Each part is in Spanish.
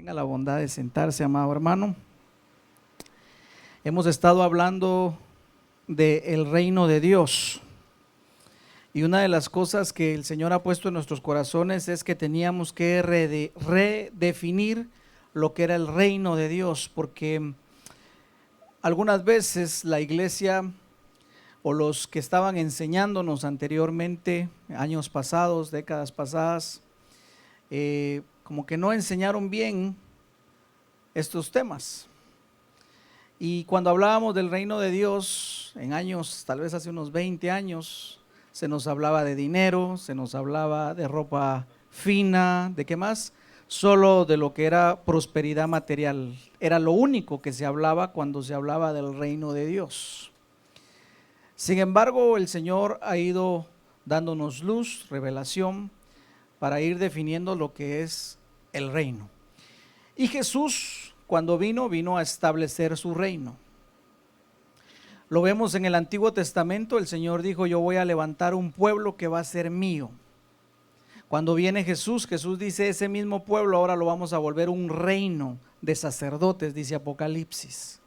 Tenga la bondad de sentarse, amado hermano. Hemos estado hablando del reino de Dios. Y una de las cosas que el Señor ha puesto en nuestros corazones es que teníamos que redefinir lo que era el reino de Dios, porque algunas veces la iglesia o los que estaban enseñándonos anteriormente, años pasados, décadas pasadas, como que no enseñaron bien estos temas. Y cuando hablábamos del reino de Dios, en años, tal vez hace unos 20 años, se nos hablaba de dinero, se nos hablaba de ropa fina, ¿de qué más? Solo de lo que era prosperidad material. Era lo único que se hablaba cuando se hablaba del reino de Dios. Sin embargo, el Señor ha ido dándonos luz, revelación, para ir definiendo lo que es el reino. Y Jesús, cuando vino a establecer su reino. Lo vemos en el Antiguo Testamento, el Señor dijo: yo voy a levantar un pueblo que va a ser mío. Cuando viene Jesús, Jesús dice: ese mismo pueblo ahora lo vamos a volver un reino de sacerdotes, dice Apocalipsis.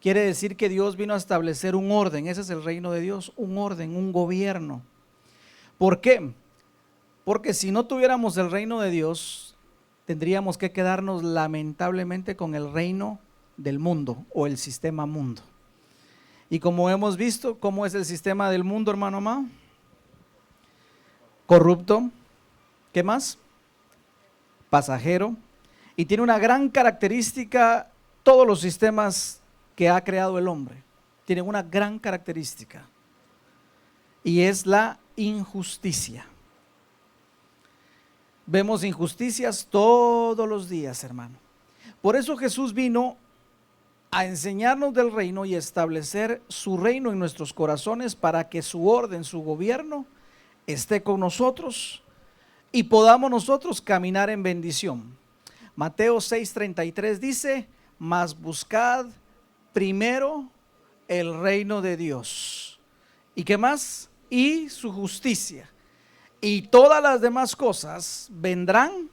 Quiere decir que Dios vino a establecer un orden. Ese es el reino de Dios, un orden, un gobierno. ¿Por qué? Porque si no tuviéramos el reino de Dios, tendríamos que quedarnos lamentablemente con el reino del mundo o el sistema mundo. Y como hemos visto, ¿cómo es el sistema del mundo, hermano amado? Corrupto. ¿Qué más? Pasajero. Y tiene una gran característica, todos los sistemas que ha creado el hombre tienen una gran característica, y es la injusticia. Vemos injusticias todos los días, hermano. Por eso Jesús vino a enseñarnos del reino y establecer su reino en nuestros corazones para que su orden, su gobierno esté con nosotros y podamos nosotros caminar en bendición. Mateo 6:33 dice: mas buscad primero el reino de Dios. ¿Y qué más? Y su justicia. Y todas las demás cosas vendrán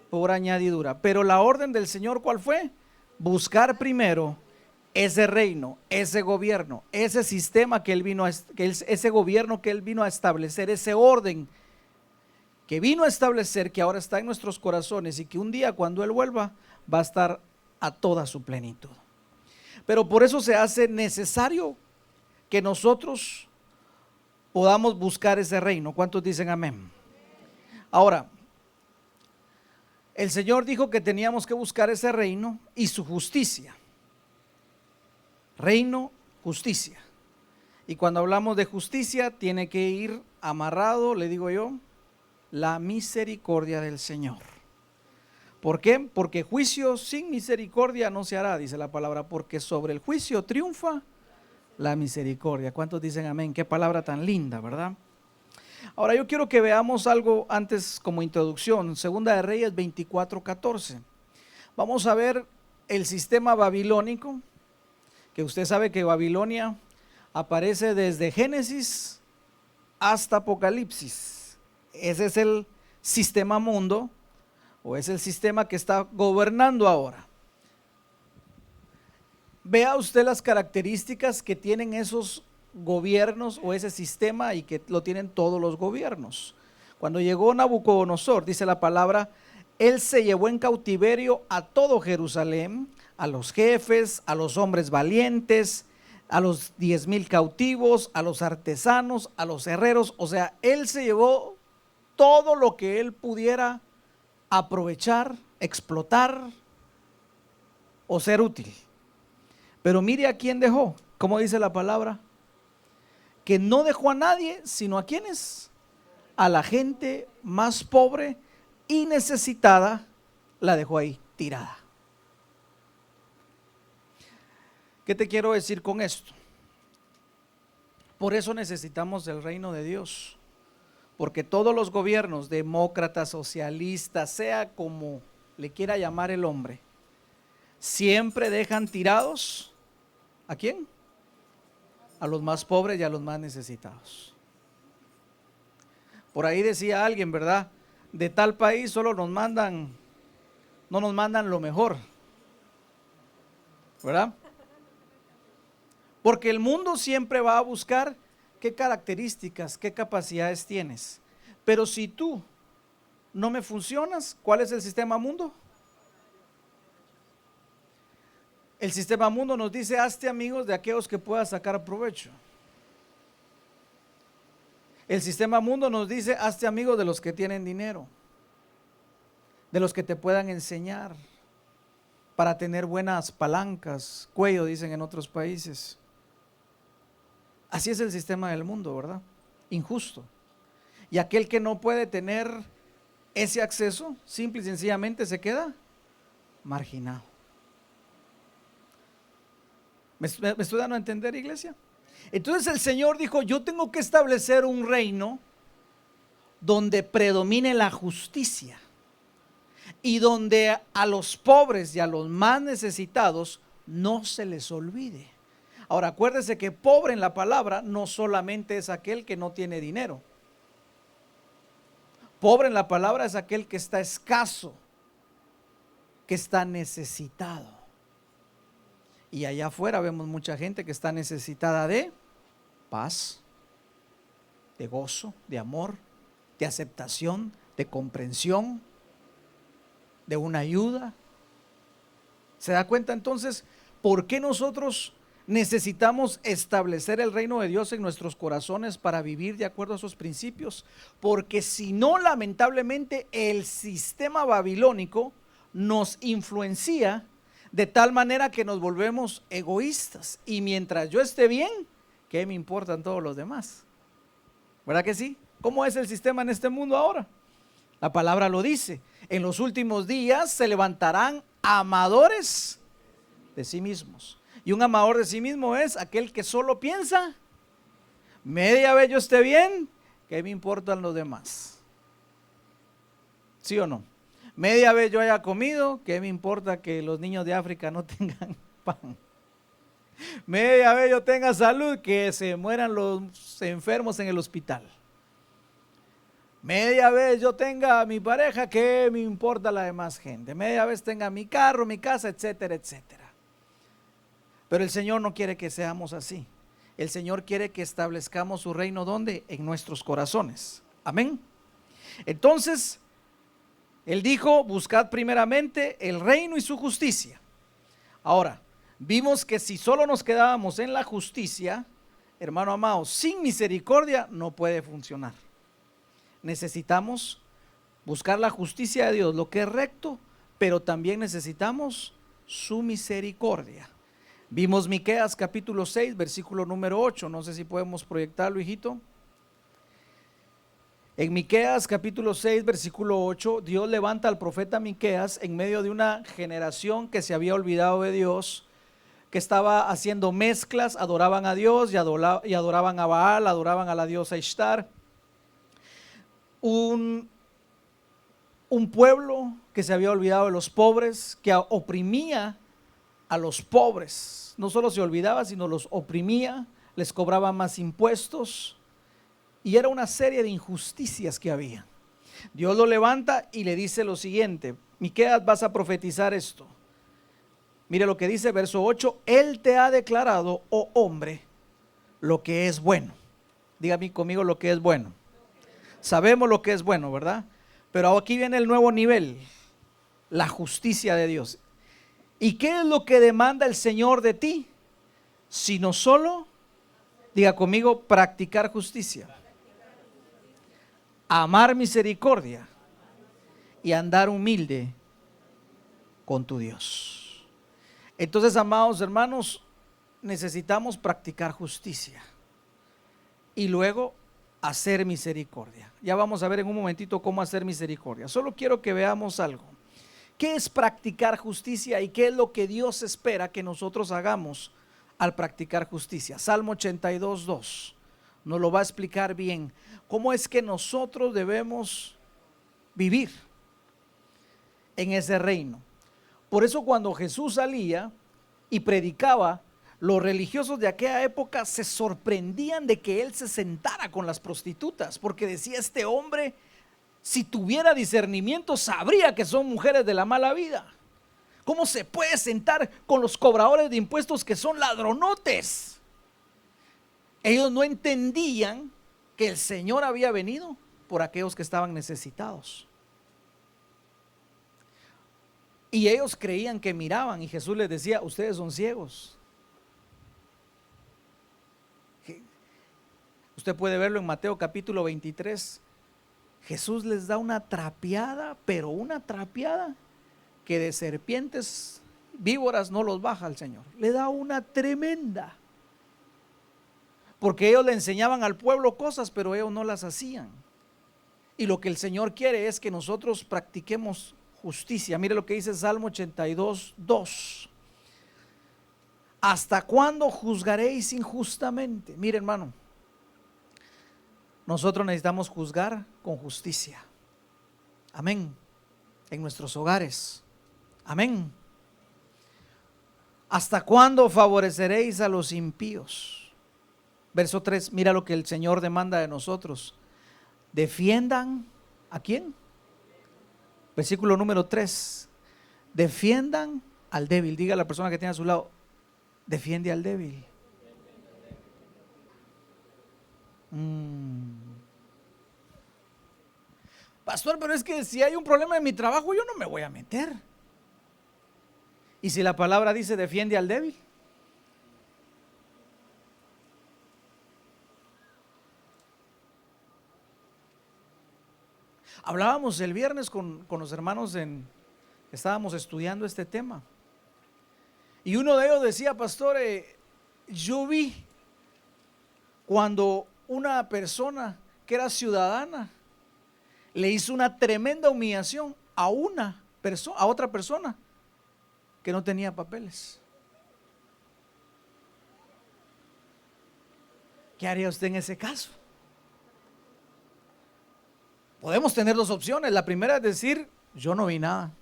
por añadidura. Pero la orden del Señor, ¿cuál fue? Buscar primero ese reino, ese gobierno, ese sistema que Él vino a, ese gobierno que Él vino a establecer, ese orden que vino a establecer, que ahora está en nuestros corazones y que un día cuando Él vuelva va a estar a toda su plenitud. Pero por eso se hace necesario que nosotros podamos buscar ese reino. ¿Cuántos dicen amén? Ahora, el Señor dijo que teníamos que buscar ese reino y su justicia. Reino, justicia. Y cuando hablamos de justicia, tiene que ir amarrado, le digo yo, la misericordia del Señor. ¿Por qué? Porque juicio sin misericordia no se hará, dice la palabra, porque sobre el juicio triunfa la misericordia. ¿Cuántos dicen amén? Qué palabra tan linda, ¿verdad? Ahora yo quiero que veamos algo antes como introducción. Segunda de Reyes 24:14. Vamos a ver el sistema babilónico, que usted sabe que Babilonia aparece desde Génesis hasta Apocalipsis. Ese es el sistema mundo, o es el sistema que está gobernando ahora. Vea usted las características que tienen esos gobiernos o ese sistema, y que lo tienen todos los gobiernos. Cuando llegó Nabucodonosor, dice la palabra, él se llevó en cautiverio a todo Jerusalén, a los jefes, a los hombres valientes, a los 10,000 cautivos, a los artesanos, a los herreros. O sea, él se llevó todo lo que él pudiera aprovechar, explotar o ser útil. Pero mire a quién dejó, como dice la palabra, que no dejó a nadie, sino a quienes, a la gente más pobre y necesitada, la dejó ahí tirada. ¿Qué te quiero decir con esto? Por eso necesitamos el reino de Dios, porque todos los gobiernos, demócratas, socialistas, sea como le quiera llamar el hombre, siempre dejan tirados ¿a quién? A los más pobres y a los más necesitados. Por ahí decía alguien, ¿verdad? De tal país solo nos mandan no nos mandan lo mejor, ¿verdad? Porque el mundo siempre va a buscar qué características, qué capacidades tienes. Pero si tú no me funcionas, ¿cuál es el sistema mundo? El sistema mundo nos dice: hazte amigos de aquellos que puedas sacar provecho. El sistema mundo nos dice: hazte amigos de los que tienen dinero, de los que te puedan enseñar para tener buenas palancas, cuello, dicen en otros países. Así es el sistema del mundo, ¿verdad? Injusto. Y aquel que no puede tener ese acceso, simple y sencillamente se queda marginado. ¿Me estoy dando a entender, iglesia? Entonces el Señor dijo: yo tengo que establecer un reino donde predomine la justicia y donde a los pobres y a los más necesitados no se les olvide. Ahora, acuérdese que pobre en la palabra no solamente es aquel que no tiene dinero. Pobre en la palabra es aquel que está escaso, que está necesitado. Y allá afuera vemos mucha gente que está necesitada de paz, de gozo, de amor, de aceptación, de comprensión, de una ayuda. ¿Se da cuenta entonces por qué nosotros necesitamos establecer el reino de Dios en nuestros corazones para vivir de acuerdo a sus principios? Porque si no, lamentablemente el sistema babilónico nos influencia de tal manera que nos volvemos egoístas, y mientras yo esté bien, ¿qué me importan todos los demás? ¿Verdad que sí? ¿Cómo es el sistema en este mundo ahora? La palabra lo dice: en los últimos días se levantarán amadores de sí mismos. Y un amador de sí mismo es aquel que solo piensa: media vez yo esté bien, ¿qué me importan los demás? ¿Sí o no? Media vez yo haya comido, ¿qué me importa que los niños de África no tengan pan? Media vez yo tenga salud, que se mueran los enfermos en el hospital. Media vez yo tenga mi pareja, ¿qué me importa la demás gente? Media vez tenga mi carro, mi casa, etcétera, etcétera. Pero el Señor no quiere que seamos así. El Señor quiere que establezcamos su reino, ¿dónde? En nuestros corazones. Amén. Entonces, Él dijo: buscad primeramente el reino y su justicia. Ahora, vimos que si solo nos quedábamos en la justicia, hermano amado, sin misericordia no puede funcionar. Necesitamos buscar la justicia de Dios, lo que es recto, pero también necesitamos su misericordia. Vimos Miqueas capítulo 6, versículo número 8. No sé si podemos proyectarlo, hijito. En Miqueas capítulo 6, versículo 8, Dios levanta al profeta Miqueas en medio de una generación que se había olvidado de Dios, que estaba haciendo mezclas, adoraban a Dios y adoraban a Baal, adoraban a la diosa Ishtar. Un pueblo que se había olvidado de los pobres, que oprimía a los pobres. No solo se olvidaba, sino los oprimía, les cobraba más impuestos, y era una serie de injusticias que había. Dios lo levanta y le dice lo siguiente: Miqueas, vas a profetizar esto. Mire lo que dice verso 8: Él te ha declarado, oh hombre, lo que es bueno. Dígame conmigo lo que es bueno. Sabemos lo que es bueno, ¿verdad? Pero aquí viene el nuevo nivel: la justicia de Dios. ¿Y qué es lo que demanda el Señor de ti? Sino solo, diga conmigo, practicar justicia, amar misericordia y andar humilde con tu Dios. Entonces, amados hermanos, necesitamos practicar justicia y luego hacer misericordia. Ya vamos a ver en un momentito cómo hacer misericordia. Solo quiero que veamos algo. ¿Qué es practicar justicia y qué es lo que Dios espera que nosotros hagamos al practicar justicia? Salmo 82, 2 nos lo va a explicar bien. ¿Cómo es que nosotros debemos vivir en ese reino? Por eso cuando Jesús salía y predicaba, los religiosos de aquella época se sorprendían de que Él se sentara con las prostitutas, porque decía: este hombre Si tuviera discernimiento, sabría que son mujeres de la mala vida. ¿Cómo se puede sentar con los cobradores de impuestos que son ladronotes? Ellos no entendían que el Señor había venido por aquellos que estaban necesitados. Y ellos creían que miraban, y Jesús les decía: ustedes son ciegos. Usted puede verlo en Mateo capítulo 23. Jesús les da una trapeada, pero una trapeada que de serpientes, víboras no los baja el Señor. Le da una tremenda. Porque ellos le enseñaban al pueblo cosas, pero ellos no las hacían. Y lo que el Señor quiere es que nosotros practiquemos justicia. Mire lo que dice Salmo 82:2. ¿Hasta cuándo juzgaréis injustamente? Mire, hermano, nosotros necesitamos juzgar con justicia. Amén. En nuestros hogares. Amén. ¿Hasta cuándo favoreceréis a los impíos? Verso 3, mira lo que el Señor demanda de nosotros. Defiendan, ¿a quién? Versículo número 3. Defiendan al débil. Diga a la persona que tiene a su lado: defiende al débil. Pastor, pero es que si hay un problema en mi trabajo, yo no me voy a meter. ¿Y si la palabra dice defiende al débil? Hablábamos el viernes con los hermanos estábamos estudiando este tema. Y uno de ellos decía: pastor, yo vi cuando una persona que era ciudadana le hizo una tremenda humillación a otra persona que no tenía papeles. ¿Qué haría usted en ese caso? Podemos tener dos opciones. La primera es decir: yo no vi nada.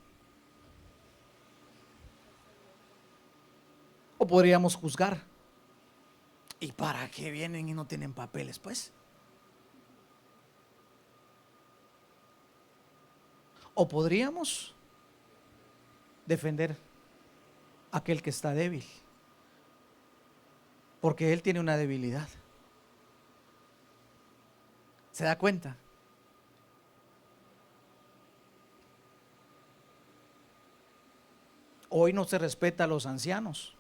O podríamos juzgar: ¿y para qué vienen y no tienen papeles? Pues. O podríamos defender a aquel que está débil, porque él tiene una debilidad. ¿Se da cuenta? Hoy no se respeta a los ancianos.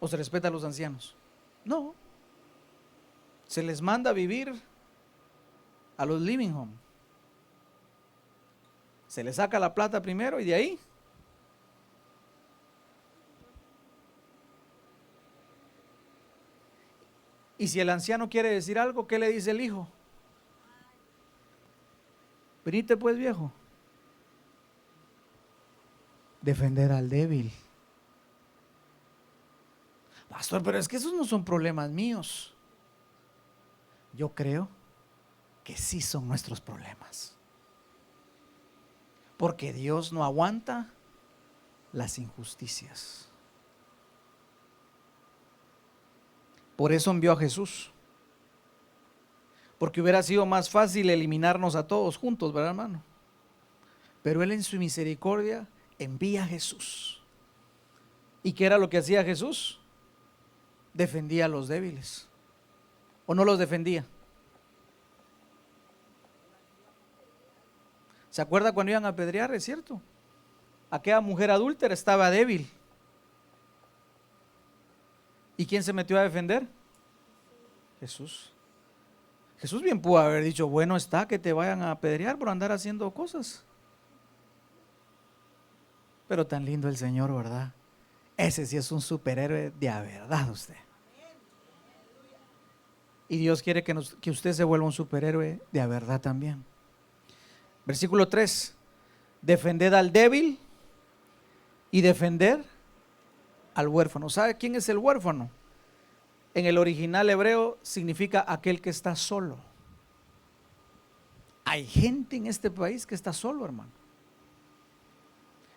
¿O se respeta a los ancianos? No. Se les manda a vivir a los living home. Se les saca la plata primero y de ahí. Y si el anciano quiere decir algo, ¿qué le dice el hijo? Venite pues, viejo. Defender al débil. Pastor, pero es que esos no son problemas míos. Yo creo que sí son nuestros problemas. Porque Dios no aguanta las injusticias. Por eso envió a Jesús. Porque hubiera sido más fácil eliminarnos a todos juntos, ¿verdad, hermano? Pero Él en su misericordia envía a Jesús. ¿Y qué era lo que hacía Jesús? Defendía a los débiles. ¿O no los defendía? ¿Se acuerda cuando iban a apedrear? Es cierto. Aquella mujer adúltera estaba débil. ¿Y quién se metió a defender? Jesús. Jesús bien pudo haber dicho: bueno está que te vayan a apedrear por andar haciendo cosas. Pero tan lindo el Señor, ¿verdad? Ese sí es un superhéroe de a verdad usted. Y Dios quiere que usted se vuelva un superhéroe de a verdad también. Versículo 3. Defended al débil y defender al huérfano. ¿Sabe quién es el huérfano? En el original hebreo significa aquel que está solo. Hay gente en este país que está solo, hermano.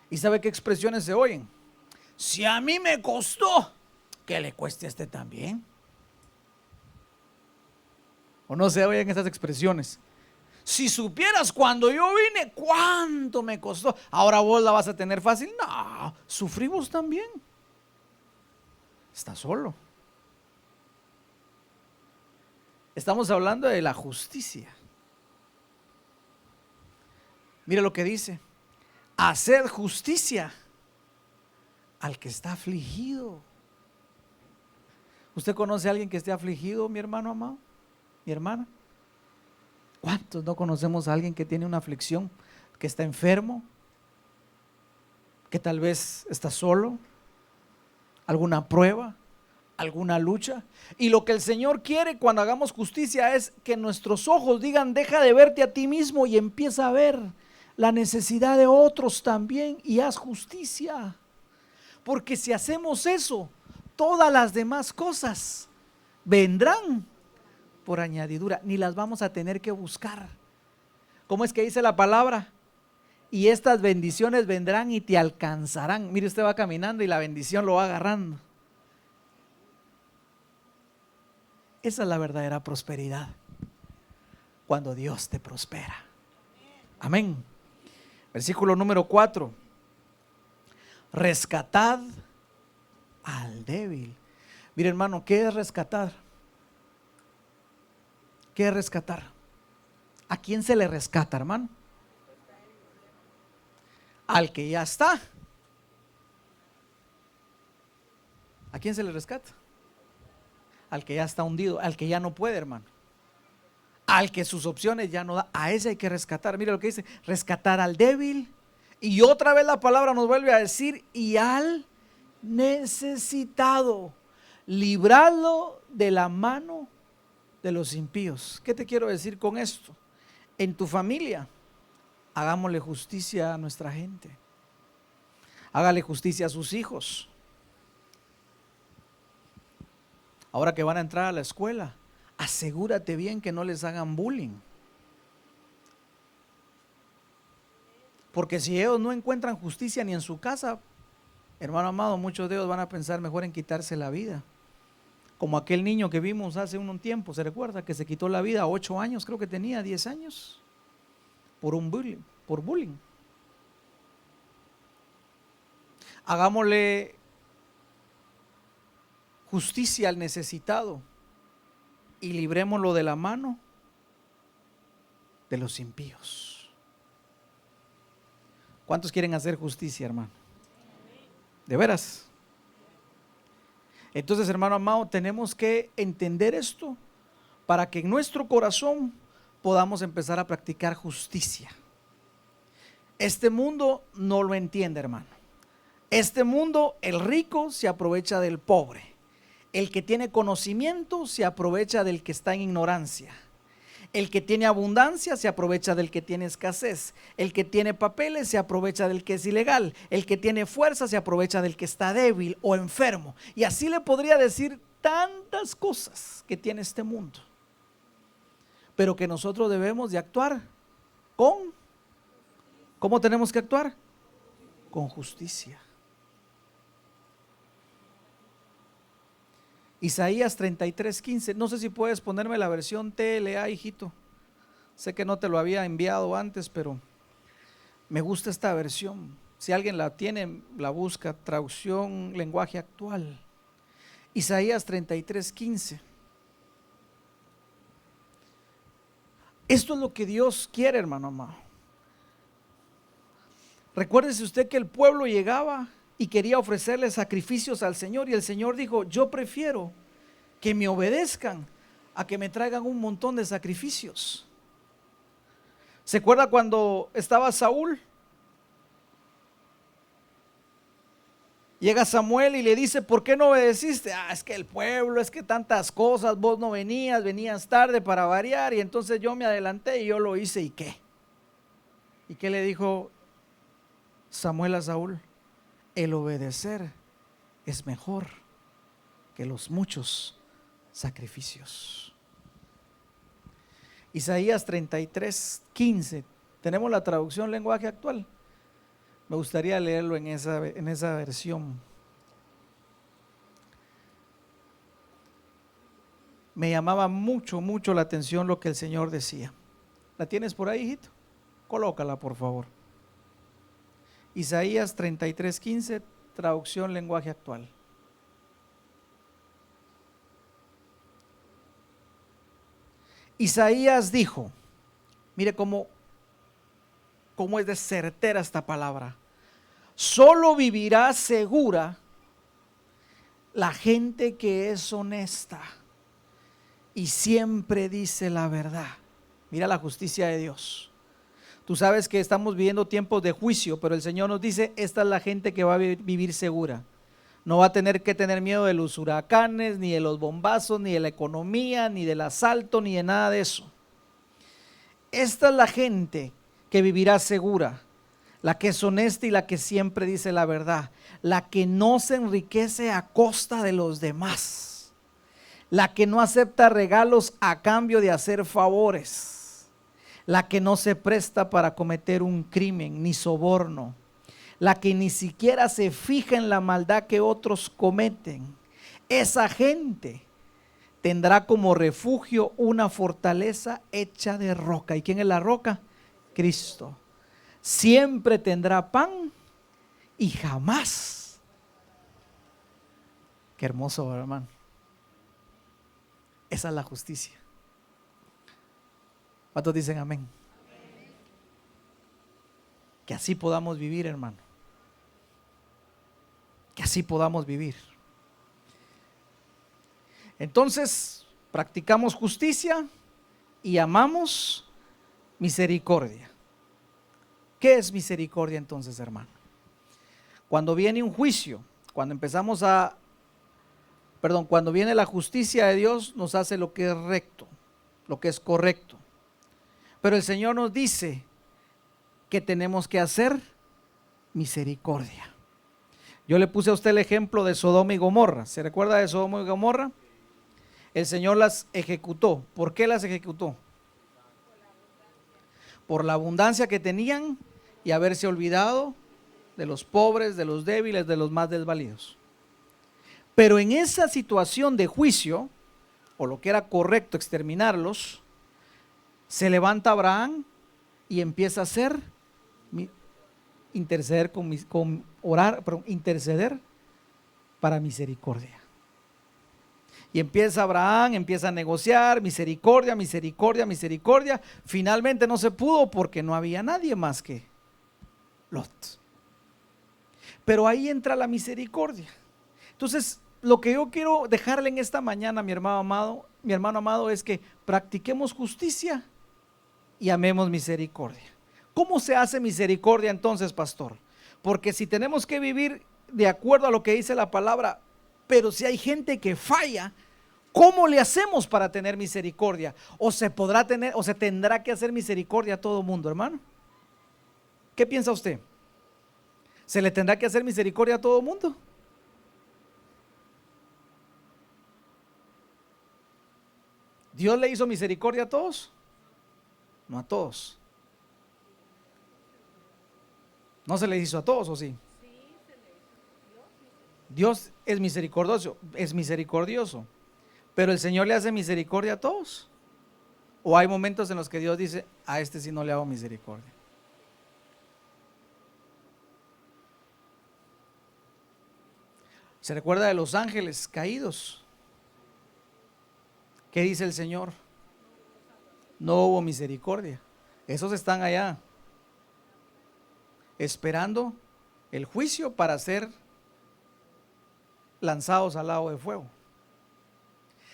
¿Y sabe qué expresiones se oyen? Si a mí me costó, que le cueste a este también. ¿O no se oyen estas expresiones? Si supieras cuando yo vine, cuánto me costó. Ahora vos la vas a tener fácil. No, sufrimos también. Está solo. Estamos hablando de la justicia. Mira lo que dice: hacer justicia al que está afligido. ¿Usted conoce a alguien que esté afligido, mi hermano amado? ¿Mi hermana? ¿Cuántos no conocemos a alguien que tiene una aflicción, que está enfermo, que tal vez está solo, alguna prueba, alguna lucha? Y lo que el Señor quiere cuando hagamos justicia es que nuestros ojos digan: deja de verte a ti mismo y empieza a ver la necesidad de otros también y haz justicia. Porque si hacemos eso, todas las demás cosas vendrán por añadidura, ni las vamos a tener que buscar. ¿Cómo es que dice la palabra? Y estas bendiciones vendrán y te alcanzarán. Mire, usted va caminando y la bendición lo va agarrando. Esa es la verdadera prosperidad, cuando Dios te prospera. Amén. Versículo número 4: rescatad al débil. Mire, hermano, ¿qué es rescatar? ¿Qué es rescatar? ¿A quién se le rescata, hermano? Al que ya está. ¿A quién se le rescata? Al que ya está hundido, al que ya no puede, hermano, al que sus opciones ya no da. A ese hay que rescatar. Mire lo que dice: rescatar al débil. Y otra vez la palabra nos vuelve a decir: y al necesitado, librarlo de la mano de los impíos. ¿Qué te quiero decir con esto? En tu familia, hagámosle justicia a nuestra gente. Hágale justicia a sus hijos. Ahora que van a entrar a la escuela, asegúrate bien que no les hagan bullying. Porque si ellos no encuentran justicia ni en su casa, hermano amado, muchos de ellos van a pensar mejor en quitarse la vida. Como aquel niño que vimos hace un tiempo, ¿se recuerda? Que se quitó la vida a 8 años, creo que tenía 10 años, por un bullying, por bullying. Hagámosle justicia al necesitado y librémoslo de la mano de los impíos. ¿Cuántos quieren hacer justicia, hermano? ¿De veras? Entonces, hermano amado, tenemos que entender esto para que en nuestro corazón podamos empezar a practicar justicia. Este mundo no lo entiende, hermano. Este mundo, el rico se aprovecha del pobre. El que tiene conocimiento se aprovecha del que está en ignorancia. El que tiene abundancia se aprovecha del que tiene escasez. El que tiene papeles se aprovecha del que es ilegal. El que tiene fuerza se aprovecha del que está débil o enfermo. Y así le podría decir tantas cosas que tiene este mundo. Pero que nosotros debemos de actuar con, ¿cómo tenemos que actuar? Con justicia. Isaías 33:15. No sé si puedes ponerme la versión TLA, hijito. Sé que no te lo había enviado antes, pero me gusta esta versión. Si alguien la tiene, la busca. Traducción lenguaje actual. Isaías 33:15. Esto es lo que Dios quiere, hermano amado. Recuérdese usted que el pueblo llegaba y quería ofrecerle sacrificios al Señor, y el Señor dijo: yo prefiero que me obedezcan a que me traigan un montón de sacrificios. ¿Se acuerda cuando estaba Saúl? Llega Samuel y le dice: ¿por qué no obedeciste? Es que el pueblo, es que tantas cosas, vos no venías, venías tarde para variar, y entonces yo me adelanté y yo lo hice. ¿Y qué? ¿Y qué le dijo Samuel a Saúl? El obedecer es mejor que los muchos sacrificios. Isaías 33:15. Tenemos la traducción lenguaje actual. Me gustaría leerlo en esa versión. Me llamaba mucho la atención lo que el Señor decía. ¿La tienes por ahí, hijito? Colócala, por favor. Isaías 33:15, traducción lenguaje actual. Isaías dijo, mire cómo es de certera esta palabra: solo vivirá segura la gente que es honesta y siempre dice la verdad. Mira la justicia de Dios. Tú sabes que estamos viviendo tiempos de juicio, pero el Señor nos dice, esta es la gente que va a vivir segura. No va a tener que tener miedo de los huracanes, ni de los bombazos, ni de la economía, ni del asalto, ni de nada de eso. Esta es la gente que vivirá segura, la que es honesta y la que siempre dice la verdad, la que no se enriquece a costa de los demás, la que no acepta regalos a cambio de hacer favores, la que no se presta para cometer un crimen ni soborno, la que ni siquiera se fija en la maldad que otros cometen. Esa gente tendrá como refugio una fortaleza hecha de roca. ¿Y quién es la roca? Cristo. Siempre tendrá pan y jamás. Qué hermoso, hermano. Esa es la justicia. ¿Cuántos dicen amén? Que así podamos vivir, hermano. Que así podamos vivir. Entonces, practicamos justicia y amamos misericordia. ¿Qué es misericordia entonces, hermano? Cuando viene un juicio, cuando viene la justicia de Dios, nos hace lo que es recto, lo que es correcto. Pero el Señor nos dice que tenemos que hacer misericordia. Yo le puse a usted el ejemplo de Sodoma y Gomorra. ¿Se recuerda de Sodoma y Gomorra? El Señor las ejecutó. ¿Por qué las ejecutó? Por la abundancia que tenían y haberse olvidado de los pobres, de los débiles, de los más desvalidos. Pero en esa situación de juicio, o lo que era correcto exterminarlos, se levanta Abraham y empieza a hacer interceder para misericordia. Y empieza Abraham, empieza a negociar, misericordia, misericordia, misericordia. Finalmente no se pudo porque no había nadie más que Lot. Pero ahí entra la misericordia. Entonces, lo que yo quiero dejarle en esta mañana, mi hermano amado, es que practiquemos justicia y amemos misericordia. ¿Cómo se hace misericordia entonces, pastor? Porque si tenemos que vivir de acuerdo a lo que dice la palabra, pero si hay gente que falla, ¿cómo le hacemos para tener misericordia? ¿O se podrá tener, o se tendrá que hacer misericordia a todo mundo, hermano? ¿Qué piensa usted? ¿Se le tendrá que hacer misericordia a todo mundo? ¿Dios le hizo misericordia a todos? No a todos. ¿No se le hizo a todos o sí? Dios es misericordioso, pero el Señor le hace misericordia a todos. ¿O hay momentos en los que Dios dice, a este sí no le hago misericordia? ¿Se recuerda de los ángeles caídos? ¿Qué dice el Señor? No hubo misericordia. Esos están allá esperando el juicio para ser lanzados al lago de fuego.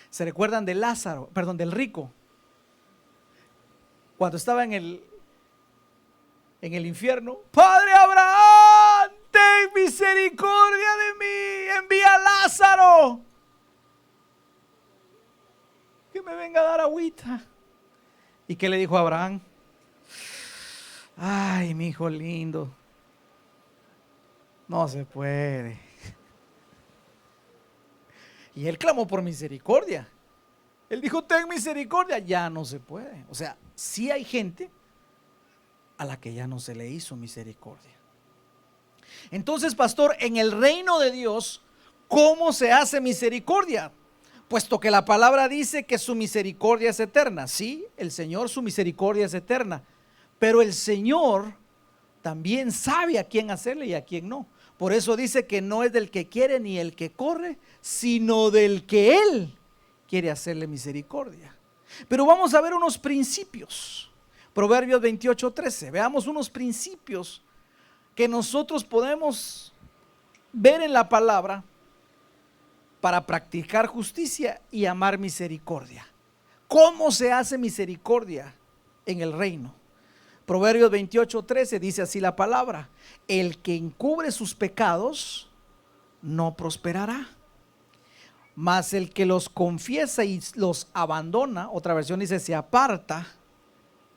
¿Se recuerdan de Lázaro, del rico? Cuando estaba en el infierno, Padre Abraham, ten misericordia de mí, envía a Lázaro que me venga a dar agüita. ¿Y qué le dijo a Abraham? Ay, mi hijo lindo, no se puede. Y él clamó por misericordia. Él dijo, ten misericordia. Ya no se puede. O sea, sí hay gente a la que ya no se le hizo misericordia. Entonces, pastor, en el reino de Dios, ¿cómo se hace misericordia? puesto que la palabra dice que su misericordia es eterna. Sí, el Señor, su misericordia es eterna, pero el Señor también sabe a quién hacerle y a quién no. Por eso dice que no es del que quiere ni el que corre, sino del que Él quiere hacerle misericordia. Pero vamos a ver unos principios. Proverbios 28:13. Veamos unos principios que nosotros podemos ver en la palabra para practicar justicia y amar misericordia. ¿Cómo se hace misericordia en el reino? Proverbios 28:13 dice así la palabra: el que encubre sus pecados no prosperará, mas el que los confiesa y los abandona, otra versión dice se aparta,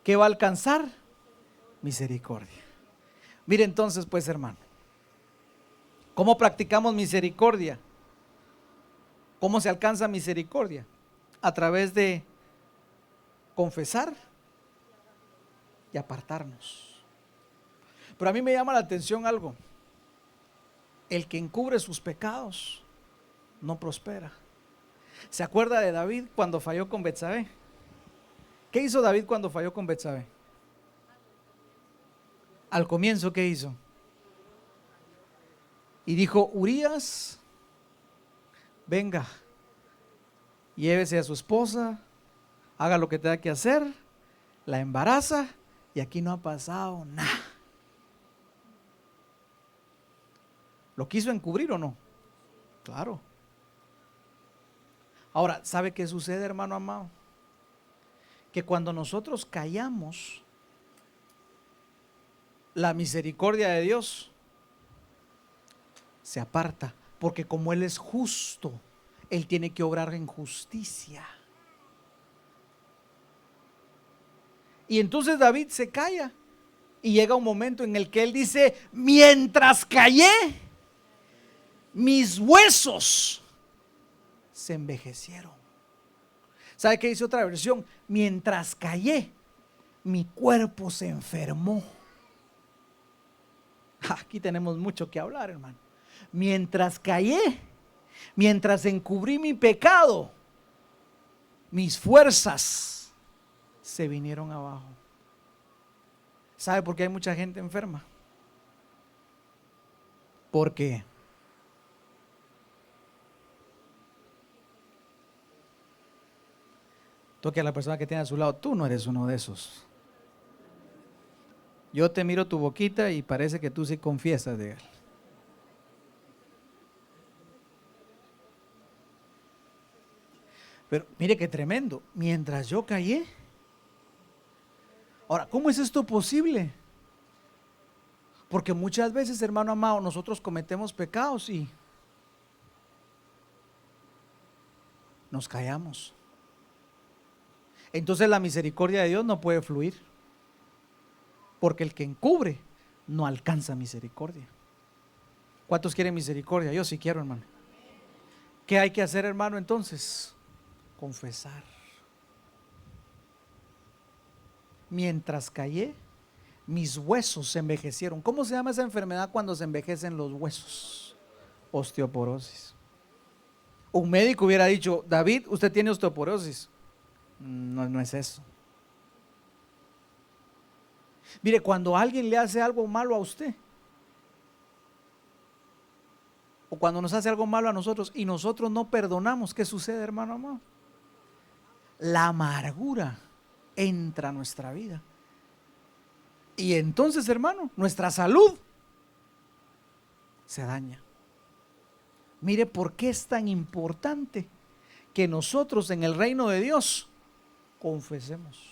¿qué va a alcanzar? Misericordia. Mire entonces pues, hermano, ¿cómo practicamos misericordia? ¿Cómo se alcanza misericordia? A través de confesar y apartarnos. Pero a mí me llama la atención algo: el que encubre sus pecados no prospera. ¿Se acuerda de David cuando falló con Betsabé? ¿Qué hizo David cuando falló con Betsabé? Al comienzo, ¿qué hizo? Y dijo: Urías, venga, llévese a su esposa, haga lo que tenga que hacer, la embaraza y aquí no ha pasado nada. ¿Lo quiso encubrir o no? Claro. Ahora, ¿sabe qué sucede, hermano amado? Que cuando nosotros callamos, la misericordia de Dios se aparta, porque como Él es justo, Él tiene que obrar en justicia. Y entonces David se calla y llega un momento en el que él dice: mientras callé, mis huesos se envejecieron. ¿Sabe qué dice otra versión? Mientras callé, mi cuerpo se enfermó. Aquí tenemos mucho que hablar, hermano. Mientras callé, mientras encubrí mi pecado, mis fuerzas se vinieron abajo. ¿Sabe por qué hay mucha gente enferma? Porque toque a la persona que tiene a su lado: tú no eres uno de esos. Yo te miro tu boquita y parece que tú sí confiesas de él. Pero mire qué tremendo. Mientras yo callé. Ahora, ¿cómo es esto posible? Porque muchas veces, hermano amado, nosotros cometemos pecados y nos callamos. Entonces la misericordia de Dios no puede fluir, porque el que encubre no alcanza misericordia. ¿Cuántos quieren misericordia? Yo sí quiero, hermano. ¿Qué hay que hacer, hermano, entonces? Confesar. Mientras callé, mis huesos se envejecieron. ¿Cómo se llama esa enfermedad cuando se envejecen los huesos? Osteoporosis. Un médico hubiera dicho: David, usted tiene osteoporosis. No, no es eso. Mire, cuando alguien le hace algo malo a usted, o cuando nos hace algo malo a nosotros y nosotros no perdonamos, ¿qué sucede, hermano amado? La amargura entra a nuestra vida. Y entonces, hermano, nuestra salud se daña. Mire por qué es tan importante que nosotros en el reino de Dios confesemos,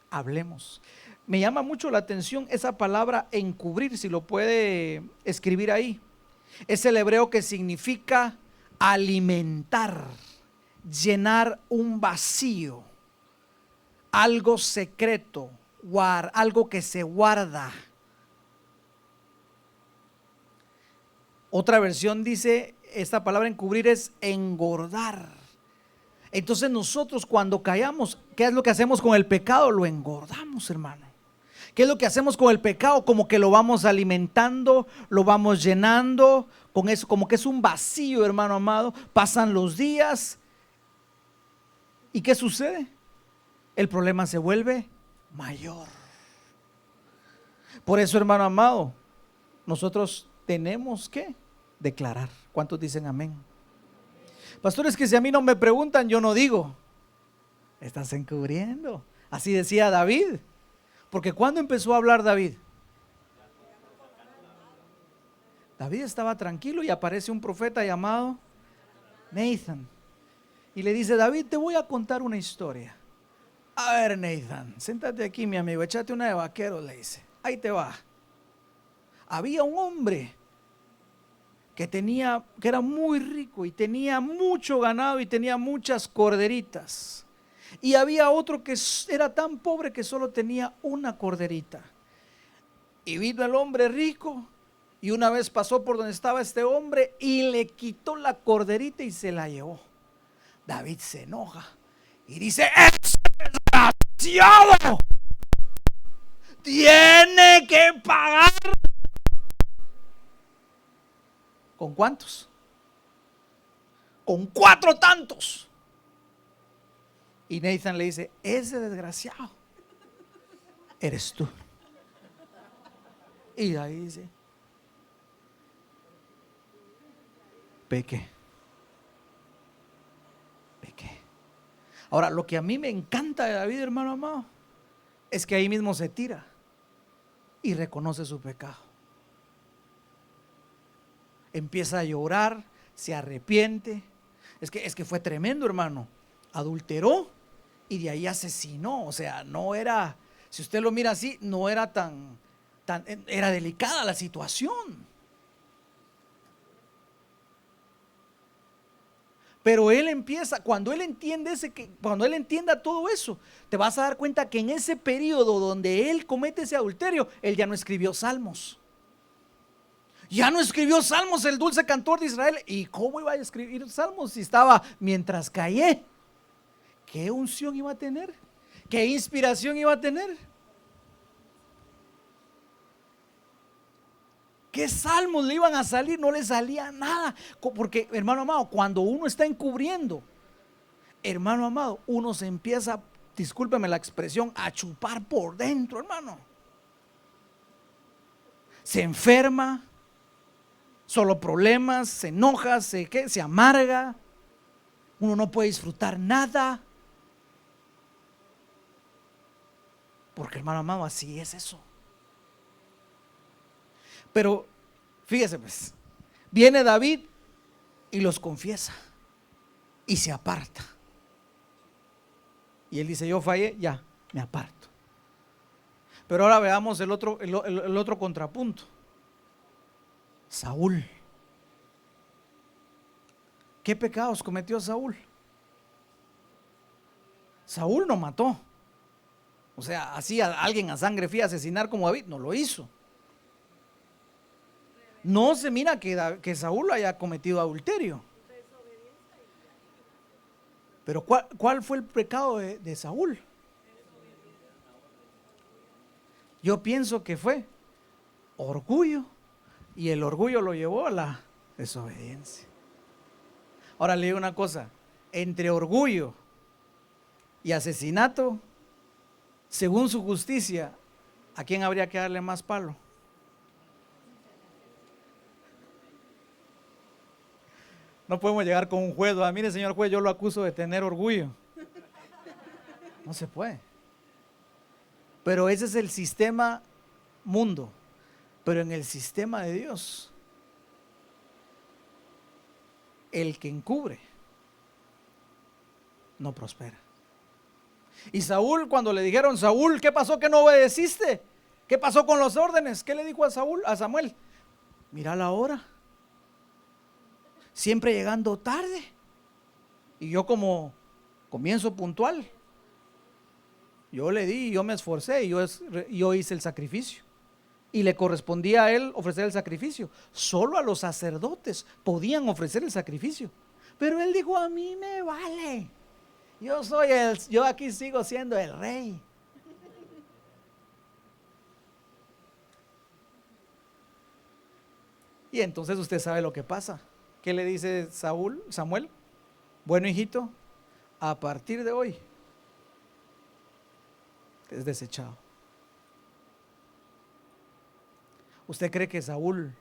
hablemos. Me llama mucho la atención esa palabra encubrir, si lo puede escribir ahí. Es el hebreo que significa alimentar, llenar un vacío, algo secreto, algo que se guarda. Otra versión dice, esta palabra encubrir es engordar. Entonces nosotros cuando callamos, ¿qué es lo que hacemos con el pecado? Lo engordamos, hermano. ¿Qué es lo que hacemos con el pecado? Como que lo vamos alimentando, lo vamos llenando con eso, como que es un vacío, hermano amado. Pasan los días y ¿qué sucede? El problema se vuelve mayor. Por eso, hermano amado, nosotros tenemos que declarar. ¿Cuántos dicen amén? Pastores, que si a mí no me preguntan, yo no digo. Estás encubriendo. Así decía David. Porque cuando empezó a hablar David, David estaba tranquilo y aparece un profeta llamado Nathan. Y le dice: David, te voy a contar una historia. A ver, Nathan, siéntate aquí, mi amigo, échate una de vaquero, le dice. Ahí te va. Había un hombre que era muy rico y tenía mucho ganado y tenía muchas corderitas. Y había otro que era tan pobre que solo tenía una corderita. Y vino el hombre rico y una vez pasó por donde estaba este hombre y le quitó la corderita y se la llevó. David se enoja y dice: ¡es desgraciado! Tiene que pagar. ¿Con cuántos? Con 4 tantos. Y Nathan le dice: ese desgraciado eres tú. Y ahí dice: pequé. Ahora, lo que a mí me encanta de David, hermano amado, es que ahí mismo se tira y reconoce su pecado. Empieza a llorar, se arrepiente. Es que fue tremendo, hermano. Adulteró y de ahí asesinó. O sea, no era, si usted lo mira así, no era tan era delicada la situación. Pero él empieza, cuando él entienda todo eso, te vas a dar cuenta que en ese periodo donde él comete ese adulterio, él ya no escribió salmos. Ya no escribió salmos el dulce cantor de Israel. ¿Y cómo iba a escribir salmos si estaba mientras callé? ¿Qué unción iba a tener? ¿Qué inspiración iba a tener? ¿Qué salmos le iban a salir? No le salía nada. Porque, hermano amado, cuando uno está encubriendo, hermano amado, uno se empieza, discúlpeme la expresión, a chupar por dentro, hermano. Se enferma, solo problemas, se enoja, se amarga. Uno no puede disfrutar nada. Porque, hermano amado, así es eso. Pero fíjese pues, viene David y los confiesa y se aparta. Y él dice: yo fallé, ya, me aparto. Pero ahora veamos el otro contrapunto. Saúl. ¿Qué pecados cometió Saúl? Saúl no mató. O sea, así a alguien a sangre fría asesinar como David, no lo hizo. No se mira que Saúl haya cometido adulterio. Pero ¿cuál fue el pecado de Saúl? Yo pienso que fue orgullo, y el orgullo lo llevó a la desobediencia. Ahora le digo una cosa: entre orgullo y asesinato, según su justicia, ¿a quién habría que darle más palo? No podemos llegar con un juez: mire, señor juez, yo lo acuso de tener orgullo. No se puede. Pero ese es el sistema mundo. Pero en el sistema de Dios, el que encubre no prospera. Y Saúl, cuando le dijeron: Saúl, ¿qué pasó que no obedeciste? ¿Qué pasó con los órdenes? ¿Qué le dijo a Samuel? Mira la hora. Siempre llegando tarde. Y yo, como comienzo puntual, yo le di, yo me esforcé, y yo hice el sacrificio. Y le correspondía a él ofrecer el sacrificio. Solo a los sacerdotes podían ofrecer el sacrificio. Pero él dijo: a mí me vale. Yo aquí sigo siendo el rey. Y entonces usted sabe lo que pasa. ¿Qué le dice Samuel? Bueno, hijito, a partir de hoy es desechado. ¿Usted cree que Saúl,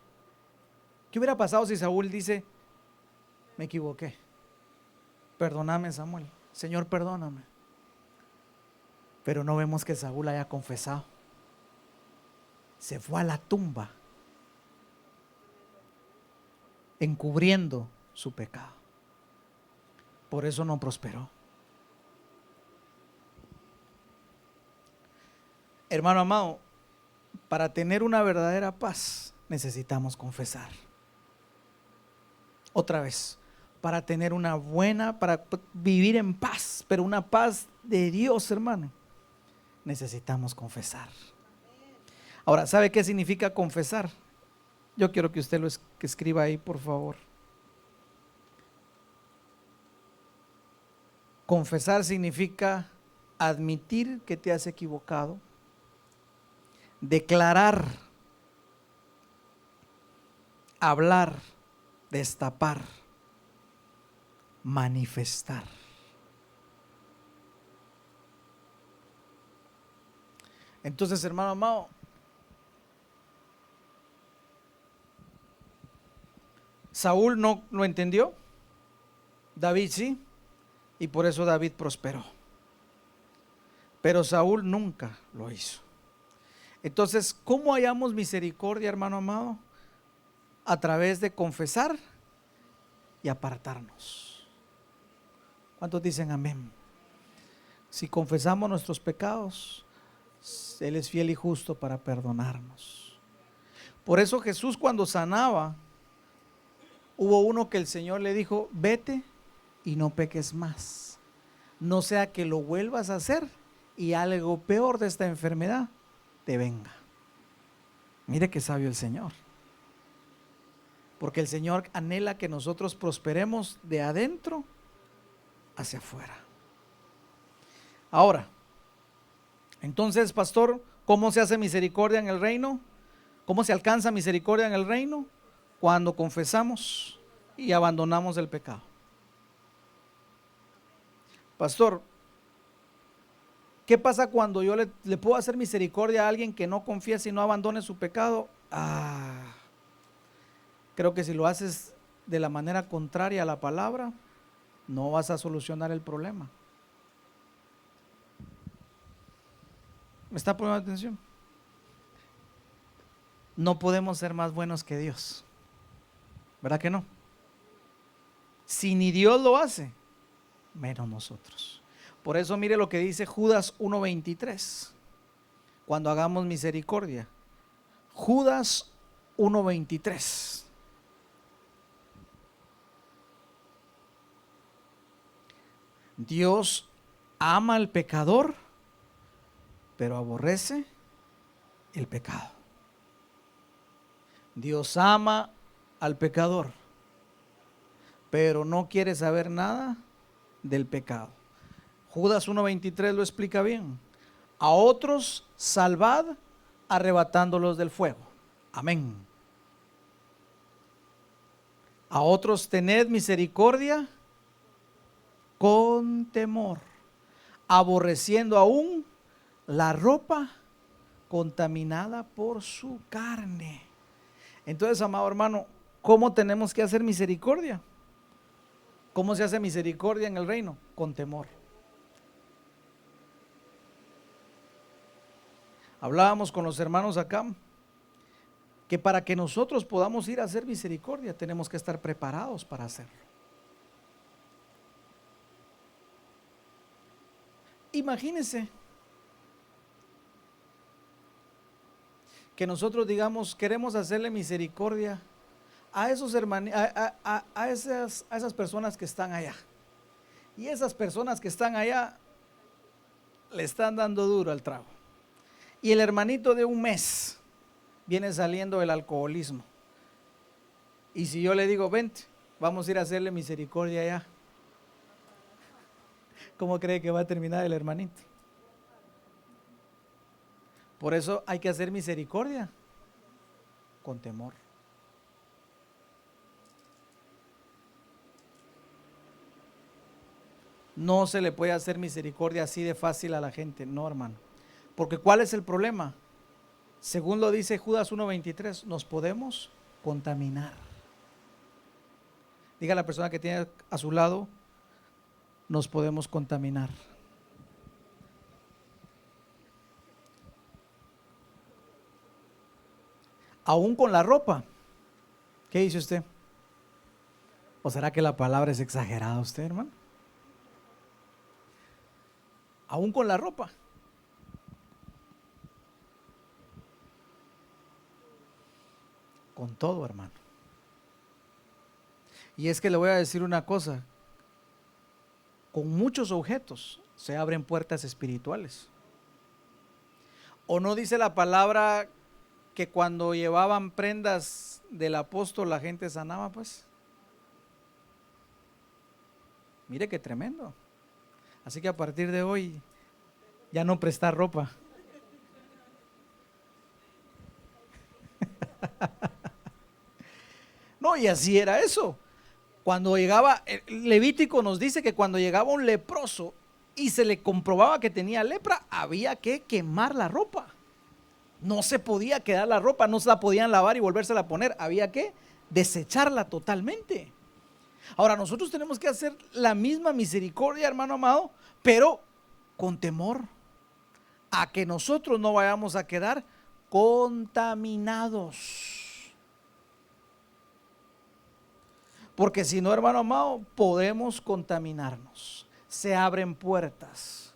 qué hubiera pasado si Saúl dice, me equivoqué, perdóname Samuel, Señor perdóname? Pero no vemos que Saúl haya confesado. Se fue a la tumba encubriendo su pecado. Por eso no prosperó. Hermano amado, para tener una verdadera paz necesitamos confesar. Otra vez, para tener una buena, para vivir en paz, pero una paz de Dios, hermano, necesitamos confesar. Ahora, ¿sabe qué significa confesar? Yo quiero que usted que escriba ahí, por favor. Confesar significa admitir que te has equivocado, declarar, hablar, destapar, manifestar. Entonces, hermano amado, Saúl no lo entendió, David sí, y por eso David prosperó. Pero Saúl nunca lo hizo. Entonces, ¿cómo hallamos misericordia, hermano amado? A través de confesar y apartarnos. ¿Cuántos dicen amén? Si confesamos nuestros pecados, Él es fiel y justo para perdonarnos. Por eso Jesús, cuando sanaba, hubo uno que el Señor le dijo, vete y no peques más, no sea que lo vuelvas a hacer y algo peor de esta enfermedad te venga. Mire qué sabio el Señor, porque el Señor anhela que nosotros prosperemos de adentro hacia afuera. Ahora, entonces, pastor, ¿cómo se hace misericordia en el reino? ¿Cómo se alcanza misericordia en el reino? Cuando confesamos y abandonamos el pecado. Pastor, ¿qué pasa cuando yo le puedo hacer misericordia a alguien que no confiesa y no abandone su pecado? Creo que si lo haces de la manera contraria a la palabra, no vas a solucionar el problema. ¿Me está poniendo atención? No podemos ser más buenos que Dios, ¿verdad que no? Si ni Dios lo hace, menos nosotros. Por eso mire lo que dice Judas 1:23, cuando hagamos misericordia. Judas 1:23. Dios ama al pecador, pero aborrece el pecado. Dios ama al pecador, pero no quiere saber nada del pecado. Judas 1:23 lo explica bien. A otros salvad arrebatándolos del fuego. Amén. A otros tened misericordia con temor, aborreciendo aún la ropa contaminada por su carne. Entonces, amado hermano, ¿cómo tenemos que hacer misericordia? ¿Cómo se hace misericordia en el reino? Con temor. Hablábamos con los hermanos acá que para que nosotros podamos ir a hacer misericordia tenemos que estar preparados para hacerlo. Imagínense que nosotros digamos queremos hacerle misericordia a esos hermanos, a esas personas que están allá, y esas personas que están allá le están dando duro al trago, y el hermanito de un mes viene saliendo del alcoholismo, y si yo le digo vente, vamos a ir a hacerle misericordia allá, ¿cómo cree que va a terminar el hermanito? Por eso hay que hacer misericordia con temor. No se le puede hacer misericordia así de fácil a la gente, no, hermano. Porque ¿cuál es el problema? Según lo dice Judas 1:23, nos podemos contaminar. Diga a la persona que tiene a su lado, nos podemos contaminar. Aún con la ropa. ¿Qué dice usted? ¿O será que la palabra es exagerada usted, hermano? Aún con la ropa. Con todo, hermano. Y es que le voy a decir una cosa. Con muchos objetos se abren puertas espirituales. ¿O no dice la palabra que cuando llevaban prendas del apóstol la gente sanaba, pues? Mire qué tremendo. Así que a partir de hoy ya no prestar ropa. No, y así era eso. Cuando llegaba, el Levítico nos dice que cuando llegaba un leproso y se le comprobaba que tenía lepra, había que quemar la ropa. No se podía quedar la ropa, no se la podían lavar y volvérsela a poner, había que desecharla totalmente. Ahora nosotros tenemos que hacer la misma misericordia, hermano amado, pero con temor a que nosotros no vayamos a quedar contaminados. Porque si no, hermano amado, podemos contaminarnos. Se abren puertas.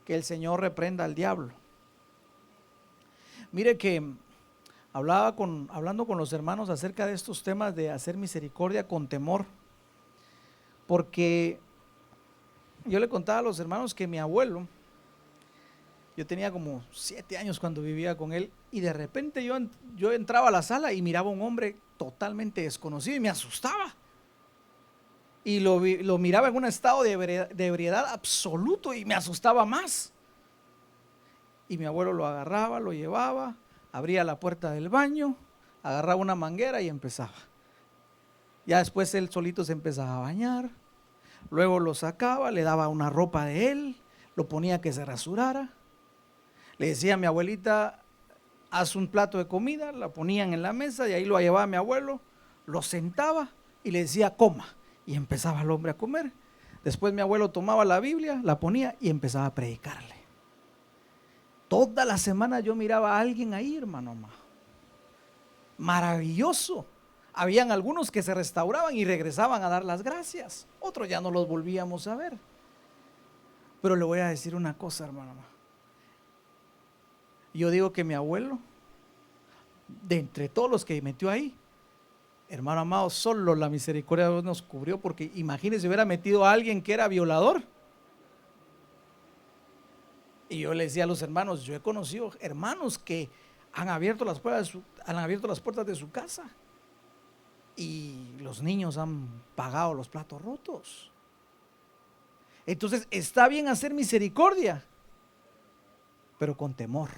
Que el Señor reprenda al diablo. Mire que hablando con los hermanos acerca de estos temas de hacer misericordia con temor. Porque yo le contaba a los hermanos que mi abuelo, yo tenía como 7 años cuando vivía con él, y de repente yo entraba a la sala y miraba a un hombre totalmente desconocido y me asustaba. Y lo miraba en un estado de ebriedad absoluto y me asustaba más. Y mi abuelo lo agarraba, lo llevaba, abría la puerta del baño, agarraba una manguera y empezaba. Ya después él solito se empezaba a bañar, luego lo sacaba, le daba una ropa de él, lo ponía que se rasurara. Le decía a mi abuelita, haz un plato de comida, la ponían en la mesa y ahí lo llevaba mi abuelo, lo sentaba y le decía, coma. Y empezaba el hombre a comer. Después mi abuelo tomaba la Biblia, la ponía y empezaba a predicarle. Toda la semana yo miraba a alguien ahí, hermano. Maravilloso. Habían algunos que se restauraban y regresaban a dar las gracias. Otros ya no los volvíamos a ver. Pero le voy a decir una cosa, hermano. Yo digo que mi abuelo, de entre todos los que metió ahí, hermano amado, solo la misericordia de Dios nos cubrió, porque imagínense si hubiera metido a alguien que era violador. Y yo le decía a los hermanos, yo he conocido hermanos que han abierto las puertas de su casa y los niños han pagado los platos rotos. Entonces está bien hacer misericordia, pero con temor,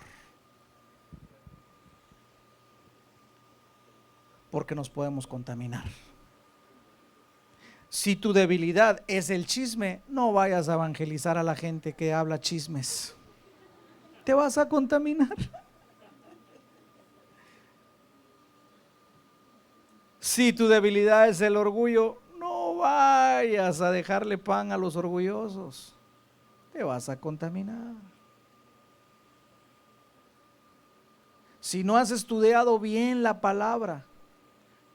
porque nos podemos contaminar. Si tu debilidad es el chisme, no vayas a evangelizar a la gente que habla chismes. Te vas a contaminar. Si tu debilidad es el orgullo, no vayas a dejarle pan a los orgullosos. Te vas a contaminar. Si no has estudiado bien la palabra,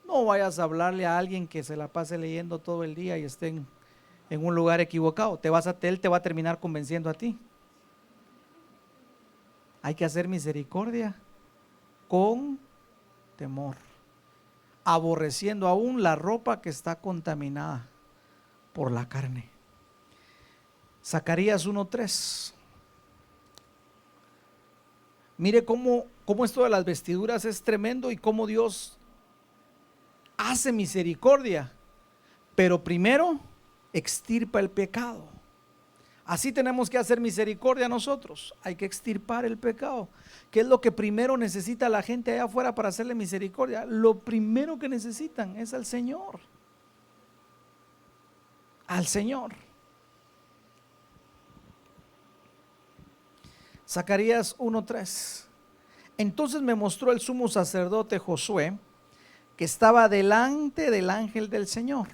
no vayas a hablarle a alguien que se la pase leyendo todo el día y esté en un lugar equivocado. Él te va a terminar convenciendo a ti. Hay que hacer misericordia con temor, aborreciendo aún la ropa que está contaminada por la carne. Zacarías 1:3. Mire cómo esto de las vestiduras es tremendo y cómo Dios hace misericordia, pero primero extirpa el pecado. Así tenemos que hacer misericordia nosotros. Hay que extirpar el pecado. ¿Qué es lo que primero necesita la gente allá afuera para hacerle misericordia? Lo primero que necesitan es al Señor. Al Señor. Zacarías 1:3. Entonces me mostró el sumo sacerdote Josué, que estaba delante del ángel del Señor.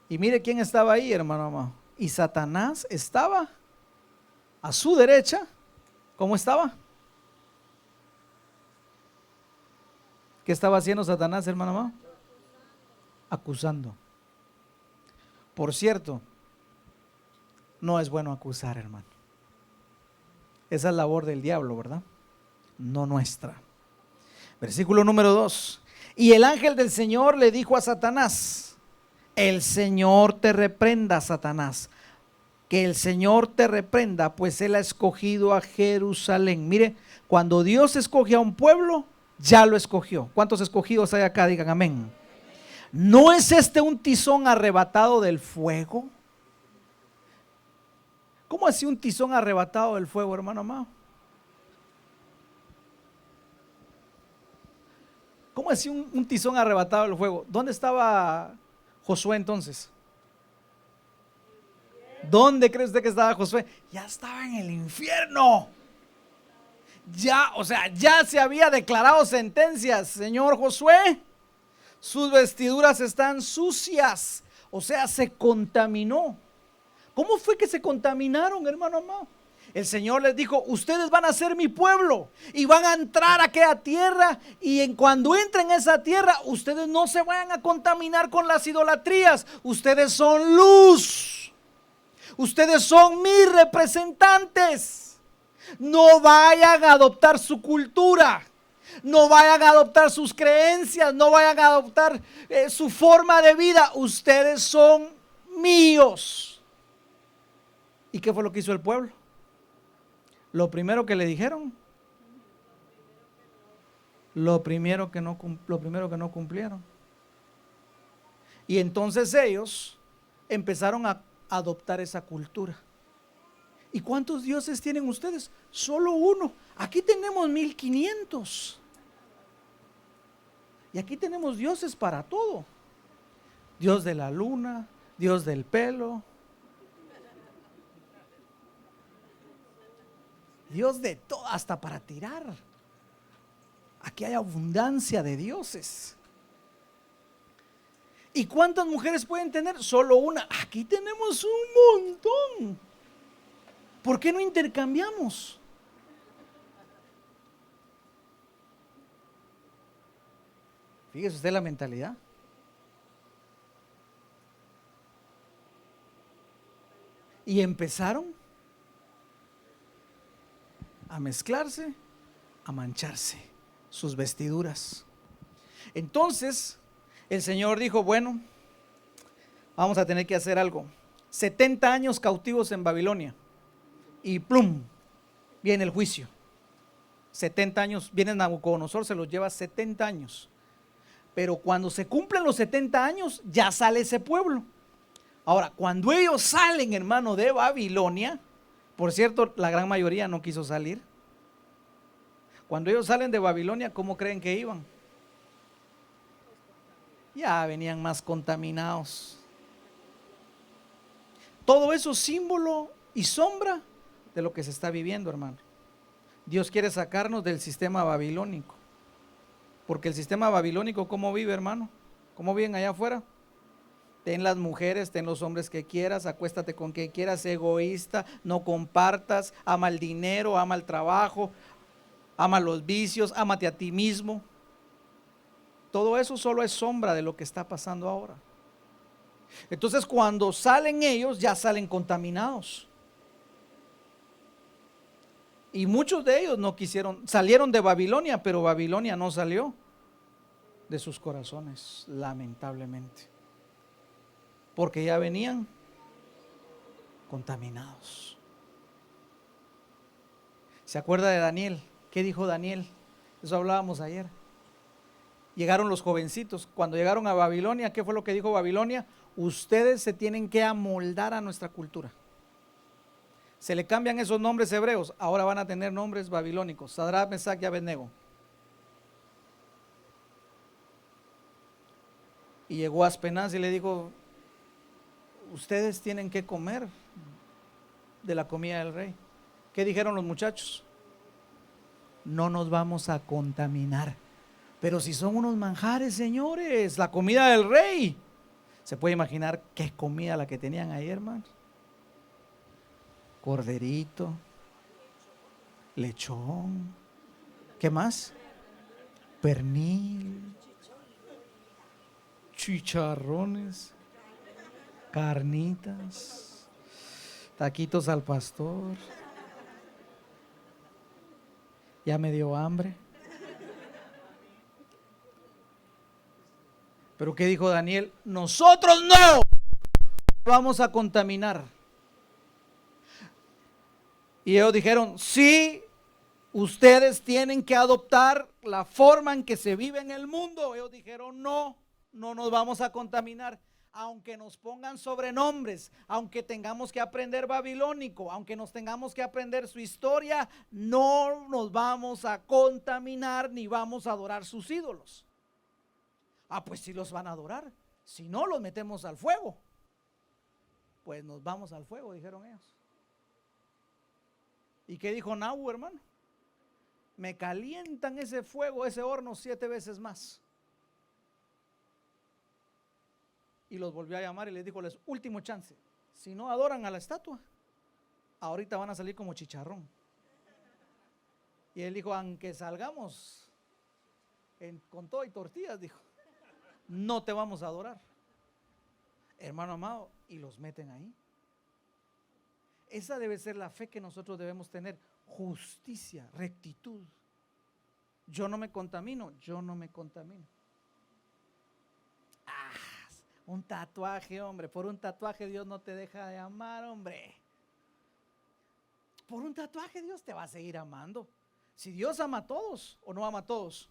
Y mire quién estaba ahí, hermano amado. Y Satanás estaba a su derecha. ¿Cómo estaba? ¿Qué estaba haciendo Satanás, hermano amado? Acusando. Por cierto, no es bueno acusar, hermano. Esa es labor del diablo, ¿verdad? No nuestra. Versículo número 2. Y el ángel del Señor le dijo a Satanás: el Señor te reprenda, Satanás. Que el Señor te reprenda, pues Él ha escogido a Jerusalén. Mire, cuando Dios escoge a un pueblo, ya lo escogió. ¿Cuántos escogidos hay acá? Digan amén. ¿No es este un tizón arrebatado del fuego? ¿Cómo así un tizón arrebatado del fuego, hermano amado? ¿Cómo así un tizón arrebatado del fuego? ¿Dónde estaba Josué entonces? ¿Dónde cree usted que estaba Josué? Ya estaba en el infierno. Ya, o sea, ya se había declarado sentencias. Señor Josué, sus vestiduras están sucias. O sea, se contaminó. ¿Cómo fue que se contaminaron, hermano amado? El Señor les dijo: ustedes van a ser mi pueblo y van a entrar a aquella tierra, y cuando entren a esa tierra, ustedes no se vayan a contaminar con las idolatrías. Ustedes son luz. Ustedes son mis representantes. No vayan a adoptar su cultura. No vayan a adoptar sus creencias. No vayan a adoptar su forma de vida. Ustedes son míos. ¿Y qué fue lo que hizo el pueblo? Lo primero que le dijeron, lo primero que no cumplieron. Y entonces ellos empezaron a adoptar esa cultura. ¿Y cuántos dioses tienen ustedes? Solo uno. Aquí tenemos 1500. Y aquí tenemos dioses para todo. Dios de la luna, Dios del pelo, Dios de todo, hasta para tirar. Aquí hay abundancia de dioses. ¿Y cuántas mujeres pueden tener? Solo una. Aquí tenemos un montón. ¿Por qué no intercambiamos? Fíjese usted la mentalidad. Y empezaron a mezclarse, a mancharse sus vestiduras. Entonces el Señor dijo: bueno, vamos a tener que hacer algo. 70 años cautivos en Babilonia, y plum, viene el juicio. 70 años, viene Nabucodonosor, se los lleva 70 años. Pero cuando se cumplen los 70 años, ya sale ese pueblo. Ahora, cuando ellos salen, hermano, de Babilonia, por cierto, la gran mayoría no quiso salir. Cuando ellos salen de Babilonia, ¿cómo creen que iban? Ya venían más contaminados. Todo eso es símbolo y sombra de lo que se está viviendo, hermano. Dios quiere sacarnos del sistema babilónico. Porque el sistema babilónico, ¿cómo vive, hermano? ¿Cómo viven allá afuera? Ten las mujeres, ten los hombres que quieras, acuéstate con quien quieras, egoísta, no compartas, ama el dinero, ama el trabajo, ama los vicios, ámate a ti mismo. Todo eso solo es sombra de lo que está pasando ahora. Entonces, cuando salen ellos, ya salen contaminados. Y muchos de ellos no quisieron, salieron de Babilonia, pero Babilonia no salió de sus corazones, lamentablemente. Porque ya venían contaminados. ¿Se acuerda de Daniel? ¿Qué dijo Daniel? Eso hablábamos ayer. Llegaron los jovencitos. Cuando llegaron a Babilonia, ¿qué fue lo que dijo Babilonia? Ustedes se tienen que amoldar a nuestra cultura. Se le cambian esos nombres hebreos, ahora van a tener nombres babilónicos: Sadrach, Mesach y Abednego. Y llegó Aspenaz y le dijo: ustedes tienen que comer de la comida del rey. ¿Qué dijeron los muchachos? No nos vamos a contaminar. Pero si son unos manjares, señores, la comida del rey. ¿Se puede imaginar qué comida la que tenían ahí, hermanos? Corderito, lechón, ¿qué más? Pernil, chicharrones, carnitas, taquitos al pastor. Ya me dio hambre. Pero ¿qué dijo Daniel? Nosotros no vamos a contaminar. Y ellos dijeron, sí, ustedes tienen que adoptar la forma en que se vive en el mundo. Ellos dijeron, no, no nos vamos a contaminar. Aunque nos pongan sobrenombres, aunque tengamos que aprender babilónico, aunque nos tengamos que aprender su historia, no nos vamos a contaminar ni vamos a adorar sus ídolos. Ah, pues sí los van a adorar. Si no, los metemos al fuego. Pues nos vamos al fuego, dijeron ellos. ¿Y qué dijo Nahu, hermano? Me calientan ese fuego, ese horno 7 veces más. Y los volvió a llamar y les dijo, les último chance. Si no adoran a la estatua, ahorita van a salir como chicharrón. Y él dijo, aunque salgamos con todo y tortillas, dijo, no te vamos a adorar. Hermano amado, y los meten ahí. Esa debe ser la fe que nosotros debemos tener. Justicia, rectitud. Yo no me contamino, yo no me contamino. Un tatuaje, hombre. Por un tatuaje Dios no te deja de amar, hombre. Por un tatuaje Dios te va a seguir amando. Si Dios ama a todos o no ama a todos.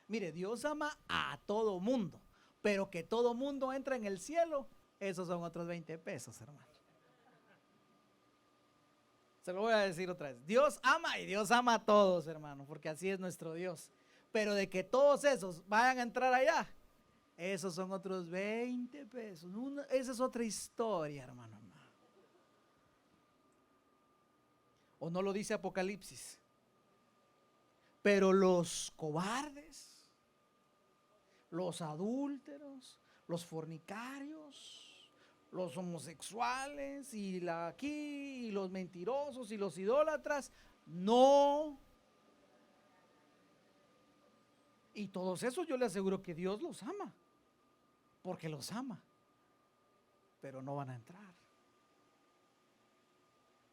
Mire, Dios ama a todo mundo, pero que todo mundo entre en el cielo, esos son otros 20 pesos, hermano. Se lo voy a decir otra vez. Dios ama y Dios ama a todos, hermano, porque así es nuestro Dios. Pero de que todos esos vayan a entrar allá, esos son otros 20 pesos. Esa es otra historia, hermano. ¿O no lo dice Apocalipsis? Pero los cobardes, los adúlteros, los fornicarios, los homosexuales y los mentirosos y los idólatras, no. Y todos esos yo le aseguro que Dios los ama, porque los ama, pero no van a entrar.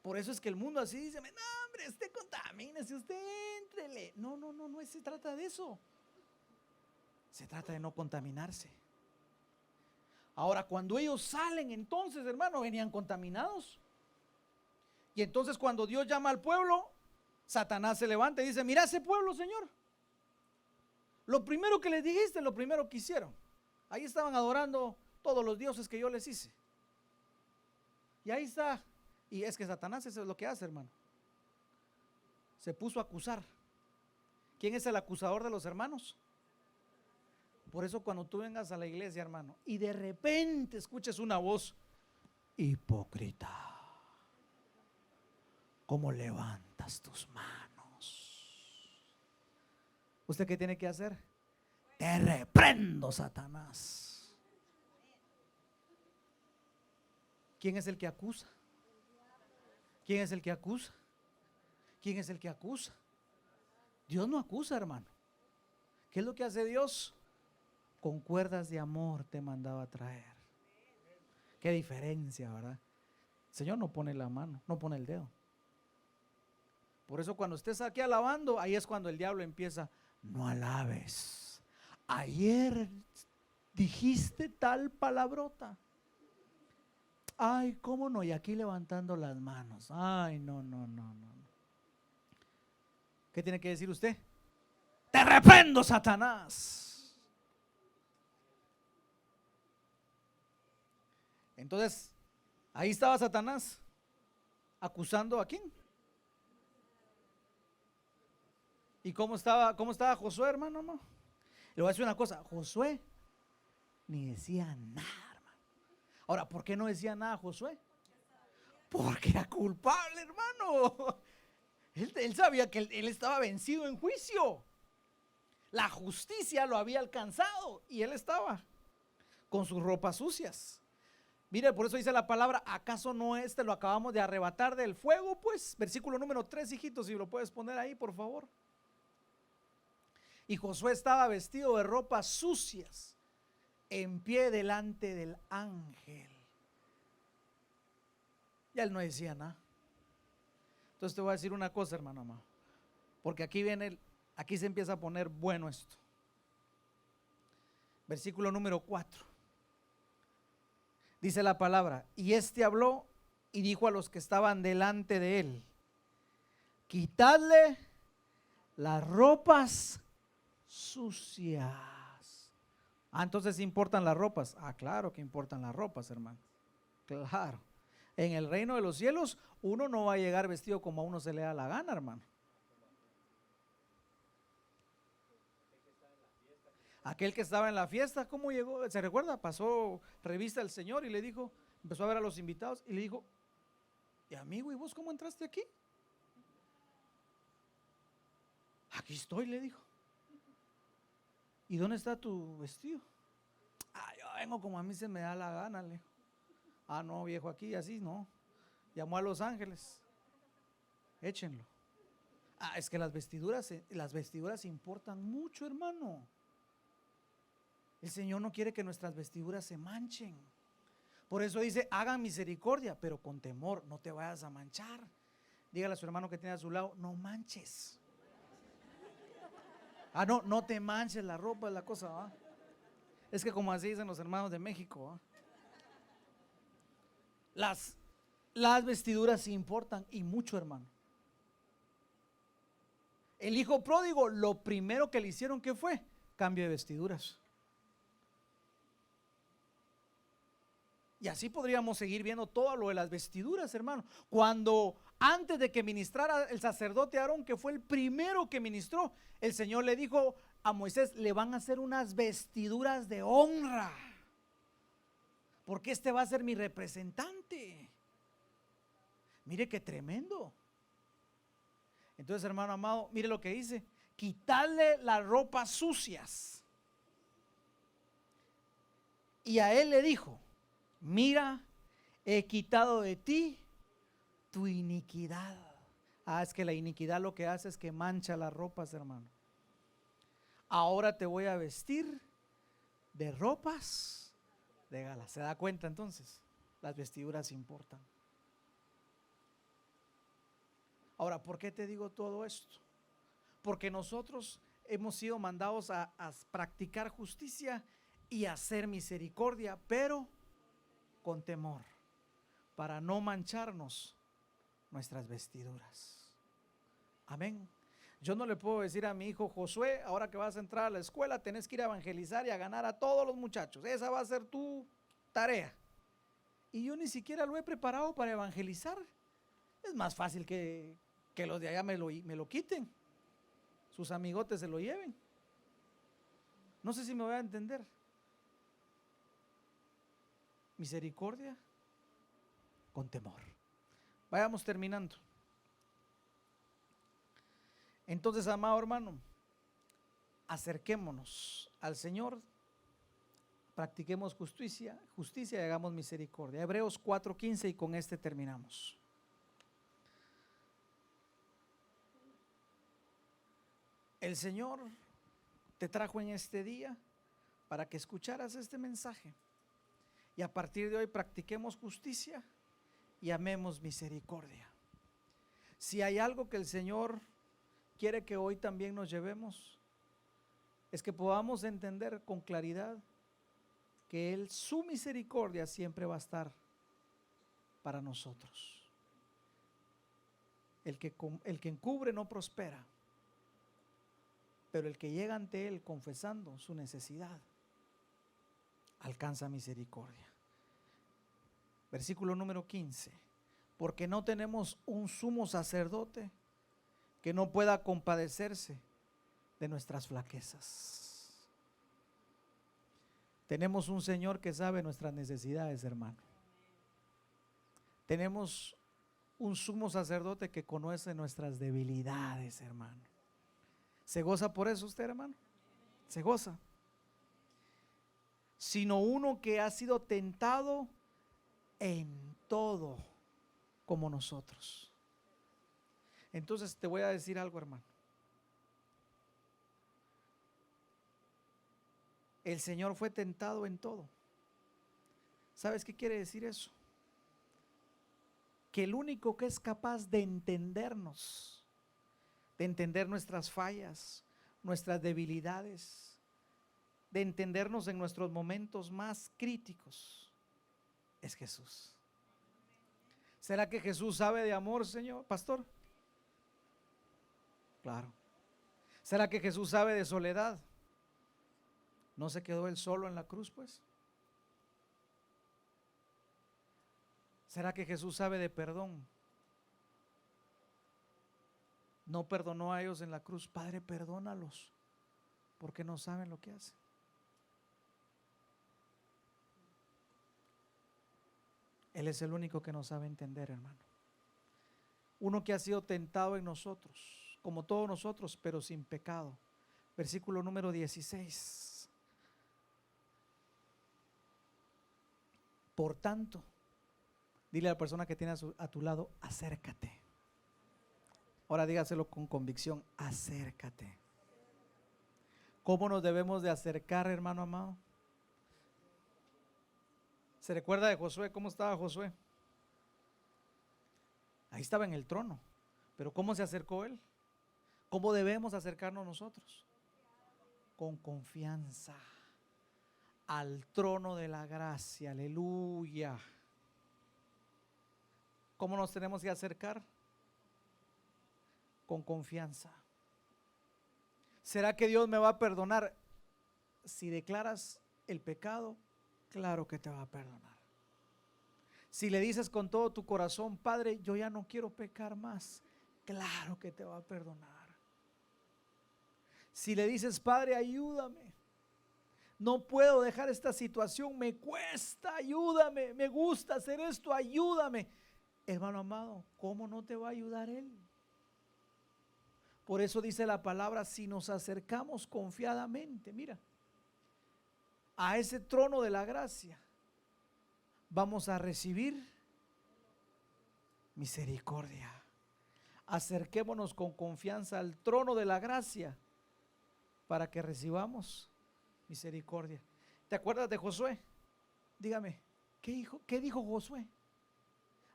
Por eso es que el mundo así dice, no hombre, usted contamínese, usted éntrele. No se trata de eso. Se trata de no contaminarse. Ahora, cuando ellos salen, entonces, hermano, venían contaminados. Y entonces cuando Dios llama al pueblo, Satanás se levanta y dice, mira ese pueblo, Señor. Lo primero que les dijiste, lo primero que hicieron. Ahí estaban adorando todos los dioses que yo les hice. Y ahí está. Y es que Satanás eso es lo que hace, hermano. Se puso a acusar. ¿Quién es el acusador de los hermanos? Por eso cuando tú vengas a la iglesia, hermano, y de repente escuches una voz, hipócrita, ¿cómo levantas tus manos? ¿Usted qué tiene que hacer? Te reprendo, Satanás. ¿Quién es el que acusa? ¿Quién es el que acusa? ¿Quién es el que acusa? Dios no acusa, hermano. ¿Qué es lo que hace Dios? Con cuerdas de amor te mandaba a traer. Qué diferencia, ¿verdad? El Señor no pone la mano, no pone el dedo. Por eso cuando estés aquí alabando, ahí es cuando el diablo empieza, no alabes. Ayer dijiste tal palabrota. Ay, cómo no, y aquí levantando las manos. Ay, no. ¿Qué tiene que decir usted? Te reprendo, Satanás. Entonces, ahí estaba Satanás acusando ¿a quién? ¿Y cómo estaba Josué, hermano? Le voy a decir una cosa, Josué ni decía nada, hermano. Ahora, ¿por qué no decía nada Josué? Porque era culpable, hermano. Él sabía que él estaba vencido en juicio. La justicia lo había alcanzado y él estaba con sus ropas sucias. Mire, por eso dice la palabra, ¿acaso no lo acabamos de arrebatar del fuego? Pues, versículo número 3, hijitos, si lo puedes poner ahí, por favor. Y Josué estaba vestido de ropas sucias, en pie delante del ángel. Ya él no decía nada. Entonces te voy a decir una cosa, hermano amado, porque aquí se empieza a poner bueno esto. Versículo número 4. Dice la palabra, y este habló y dijo a los que estaban delante de él, quitadle las ropas sucias. Entonces importan las ropas. Claro que importan las ropas, hermano. Claro. En el reino de los cielos uno no va a llegar vestido como a uno se le da la gana, hermano. Aquel que estaba en la fiesta, ¿cómo llegó? ¿Se recuerda? Pasó revista el Señor y le dijo, empezó a ver a los invitados y le dijo, y amigo, ¿y vos cómo entraste aquí? Aquí estoy, le dijo. ¿Y dónde está tu vestido? Yo vengo como a mí se me da la gana, le dijo. No, viejo, aquí así no. Llamó a los ángeles. Échenlo. Es que las vestiduras importan mucho, hermano. El Señor no quiere que nuestras vestiduras se manchen. Por eso dice, hagan misericordia, pero con temor, no te vayas a manchar. Dígale a su hermano que tiene a su lado, no manches. No te manches la ropa, es la cosa, ¿va? Es que como así dicen los hermanos de México, ¿va? Las vestiduras importan y mucho, hermano. El hijo pródigo, lo primero que le hicieron, ¿qué fue? Cambio de vestiduras. Y así podríamos seguir viendo todo lo de las vestiduras, hermano. Cuando antes de que ministrara el sacerdote Aarón, que fue el primero que ministró, el Señor le dijo a Moisés, le van a hacer unas vestiduras de honra, porque este va a ser mi representante. Mire qué tremendo. Entonces, hermano amado, mire lo que dice, quitarle las ropas sucias. Y a él le dijo, mira, he quitado de ti tu iniquidad. Es que la iniquidad lo que hace es que mancha las ropas, hermano. Ahora te voy a vestir de ropas de gala. ¿Se da cuenta entonces? Las vestiduras importan. Ahora, ¿por qué te digo todo esto? Porque nosotros hemos sido mandados a practicar justicia y hacer misericordia, pero con temor, para no mancharnos nuestras vestiduras. Amén. Yo no le puedo decir a mi hijo Josué, ahora que vas a entrar a la escuela, tenés que ir a evangelizar y a ganar a todos los muchachos. Esa va a ser tu tarea. Y yo ni siquiera lo he preparado para evangelizar. Es más fácil que los de allá me lo quiten. Sus amigotes se lo lleven. No sé si me voy a entender. Misericordia con temor. Vayamos terminando. Entonces, amado hermano, acerquémonos al Señor, practiquemos justicia y hagamos misericordia. Hebreos 4:15, y con este terminamos. El Señor te trajo en este día para que escucharas este mensaje y a partir de hoy practiquemos justicia y amemos misericordia. Si hay algo que el Señor quiere que hoy también nos llevemos, es que podamos entender con claridad que su misericordia siempre va a estar para nosotros. El que encubre no prospera, pero el que llega ante Él confesando su necesidad alcanza misericordia. Versículo número 15, porque no tenemos un sumo sacerdote que no pueda compadecerse de nuestras flaquezas. Tenemos un Señor que sabe nuestras necesidades, hermano. Tenemos un sumo sacerdote que conoce nuestras debilidades, hermano. ¿Se goza por eso usted, hermano? Se goza. Sino uno que ha sido tentado en todo como nosotros. Entonces te voy a decir algo, hermano. El Señor fue tentado en todo. ¿Sabes qué quiere decir eso? Que el único que es capaz de entendernos, de entender nuestras fallas, nuestras debilidades, de entendernos en nuestros momentos más críticos, es Jesús. ¿Será que Jesús sabe de amor, señor pastor? Claro. ¿Será que Jesús sabe de soledad? ¿No se quedó él solo en la cruz, pues? ¿Será que Jesús sabe de perdón? No perdonó a ellos en la cruz. Padre, perdónalos, porque no saben lo que hacen. Él es el único que nos sabe entender, hermano. Uno que ha sido tentado en nosotros, como todos nosotros, pero sin pecado. Versículo número 16. Por tanto, dile a la persona que tiene a tu lado, acércate. Ahora dígaselo con convicción, acércate. ¿Cómo nos debemos de acercar, hermano amado? ¿Se recuerda de Josué? ¿Cómo estaba Josué? Ahí estaba en el trono. Pero ¿cómo se acercó él? ¿Cómo debemos acercarnos nosotros? Con confianza al trono de la gracia. Aleluya. ¿Cómo nos tenemos que acercar? Con confianza. ¿Será que Dios me va a perdonar? Si declaras el pecado, claro que te va a perdonar. Si le dices con todo tu corazón, Padre, yo ya no quiero pecar más, claro que te va a perdonar. Si le dices, Padre, ayúdame, no puedo dejar esta situación, me cuesta, ayúdame, me gusta hacer esto, ayúdame. Hermano amado, ¿cómo no te va a ayudar Él? Por eso dice la palabra, si nos acercamos confiadamente, mira, a ese trono de la gracia, vamos a recibir misericordia. Acerquémonos con confianza al trono de la gracia para que recibamos misericordia. ¿Te acuerdas de Josué? Dígame, ¿qué dijo Josué?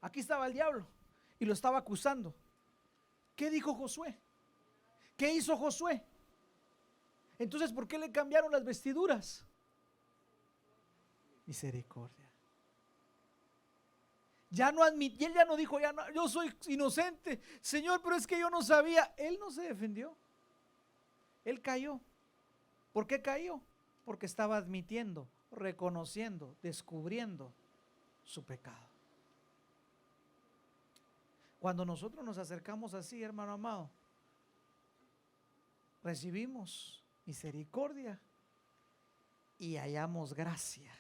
Aquí estaba el diablo y lo estaba acusando. ¿Qué dijo Josué? ¿Qué hizo Josué? Entonces, ¿por qué le cambiaron las vestiduras? Misericordia. Ya no admitió, él ya no dijo, ya no, yo soy inocente, Señor, pero es que yo no sabía. Él no se defendió. Él cayó. ¿Por qué cayó? Porque estaba admitiendo, reconociendo, descubriendo su pecado. Cuando nosotros nos acercamos así, hermano amado, recibimos misericordia y hallamos gracia,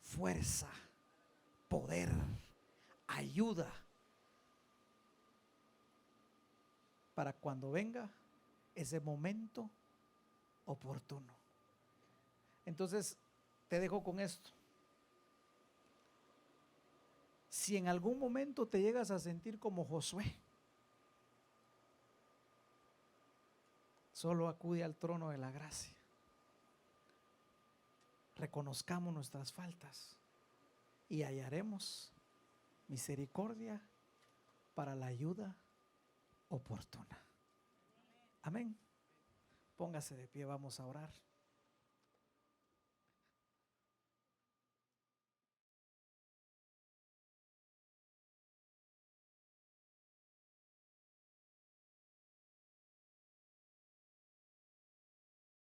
fuerza, poder, ayuda para cuando venga ese momento oportuno. Entonces te dejo con esto. Si en algún momento te llegas a sentir como Josué, solo acude al trono de la gracia. Reconozcamos nuestras faltas y hallaremos misericordia para la ayuda oportuna. Amén. Póngase de pie, vamos a orar.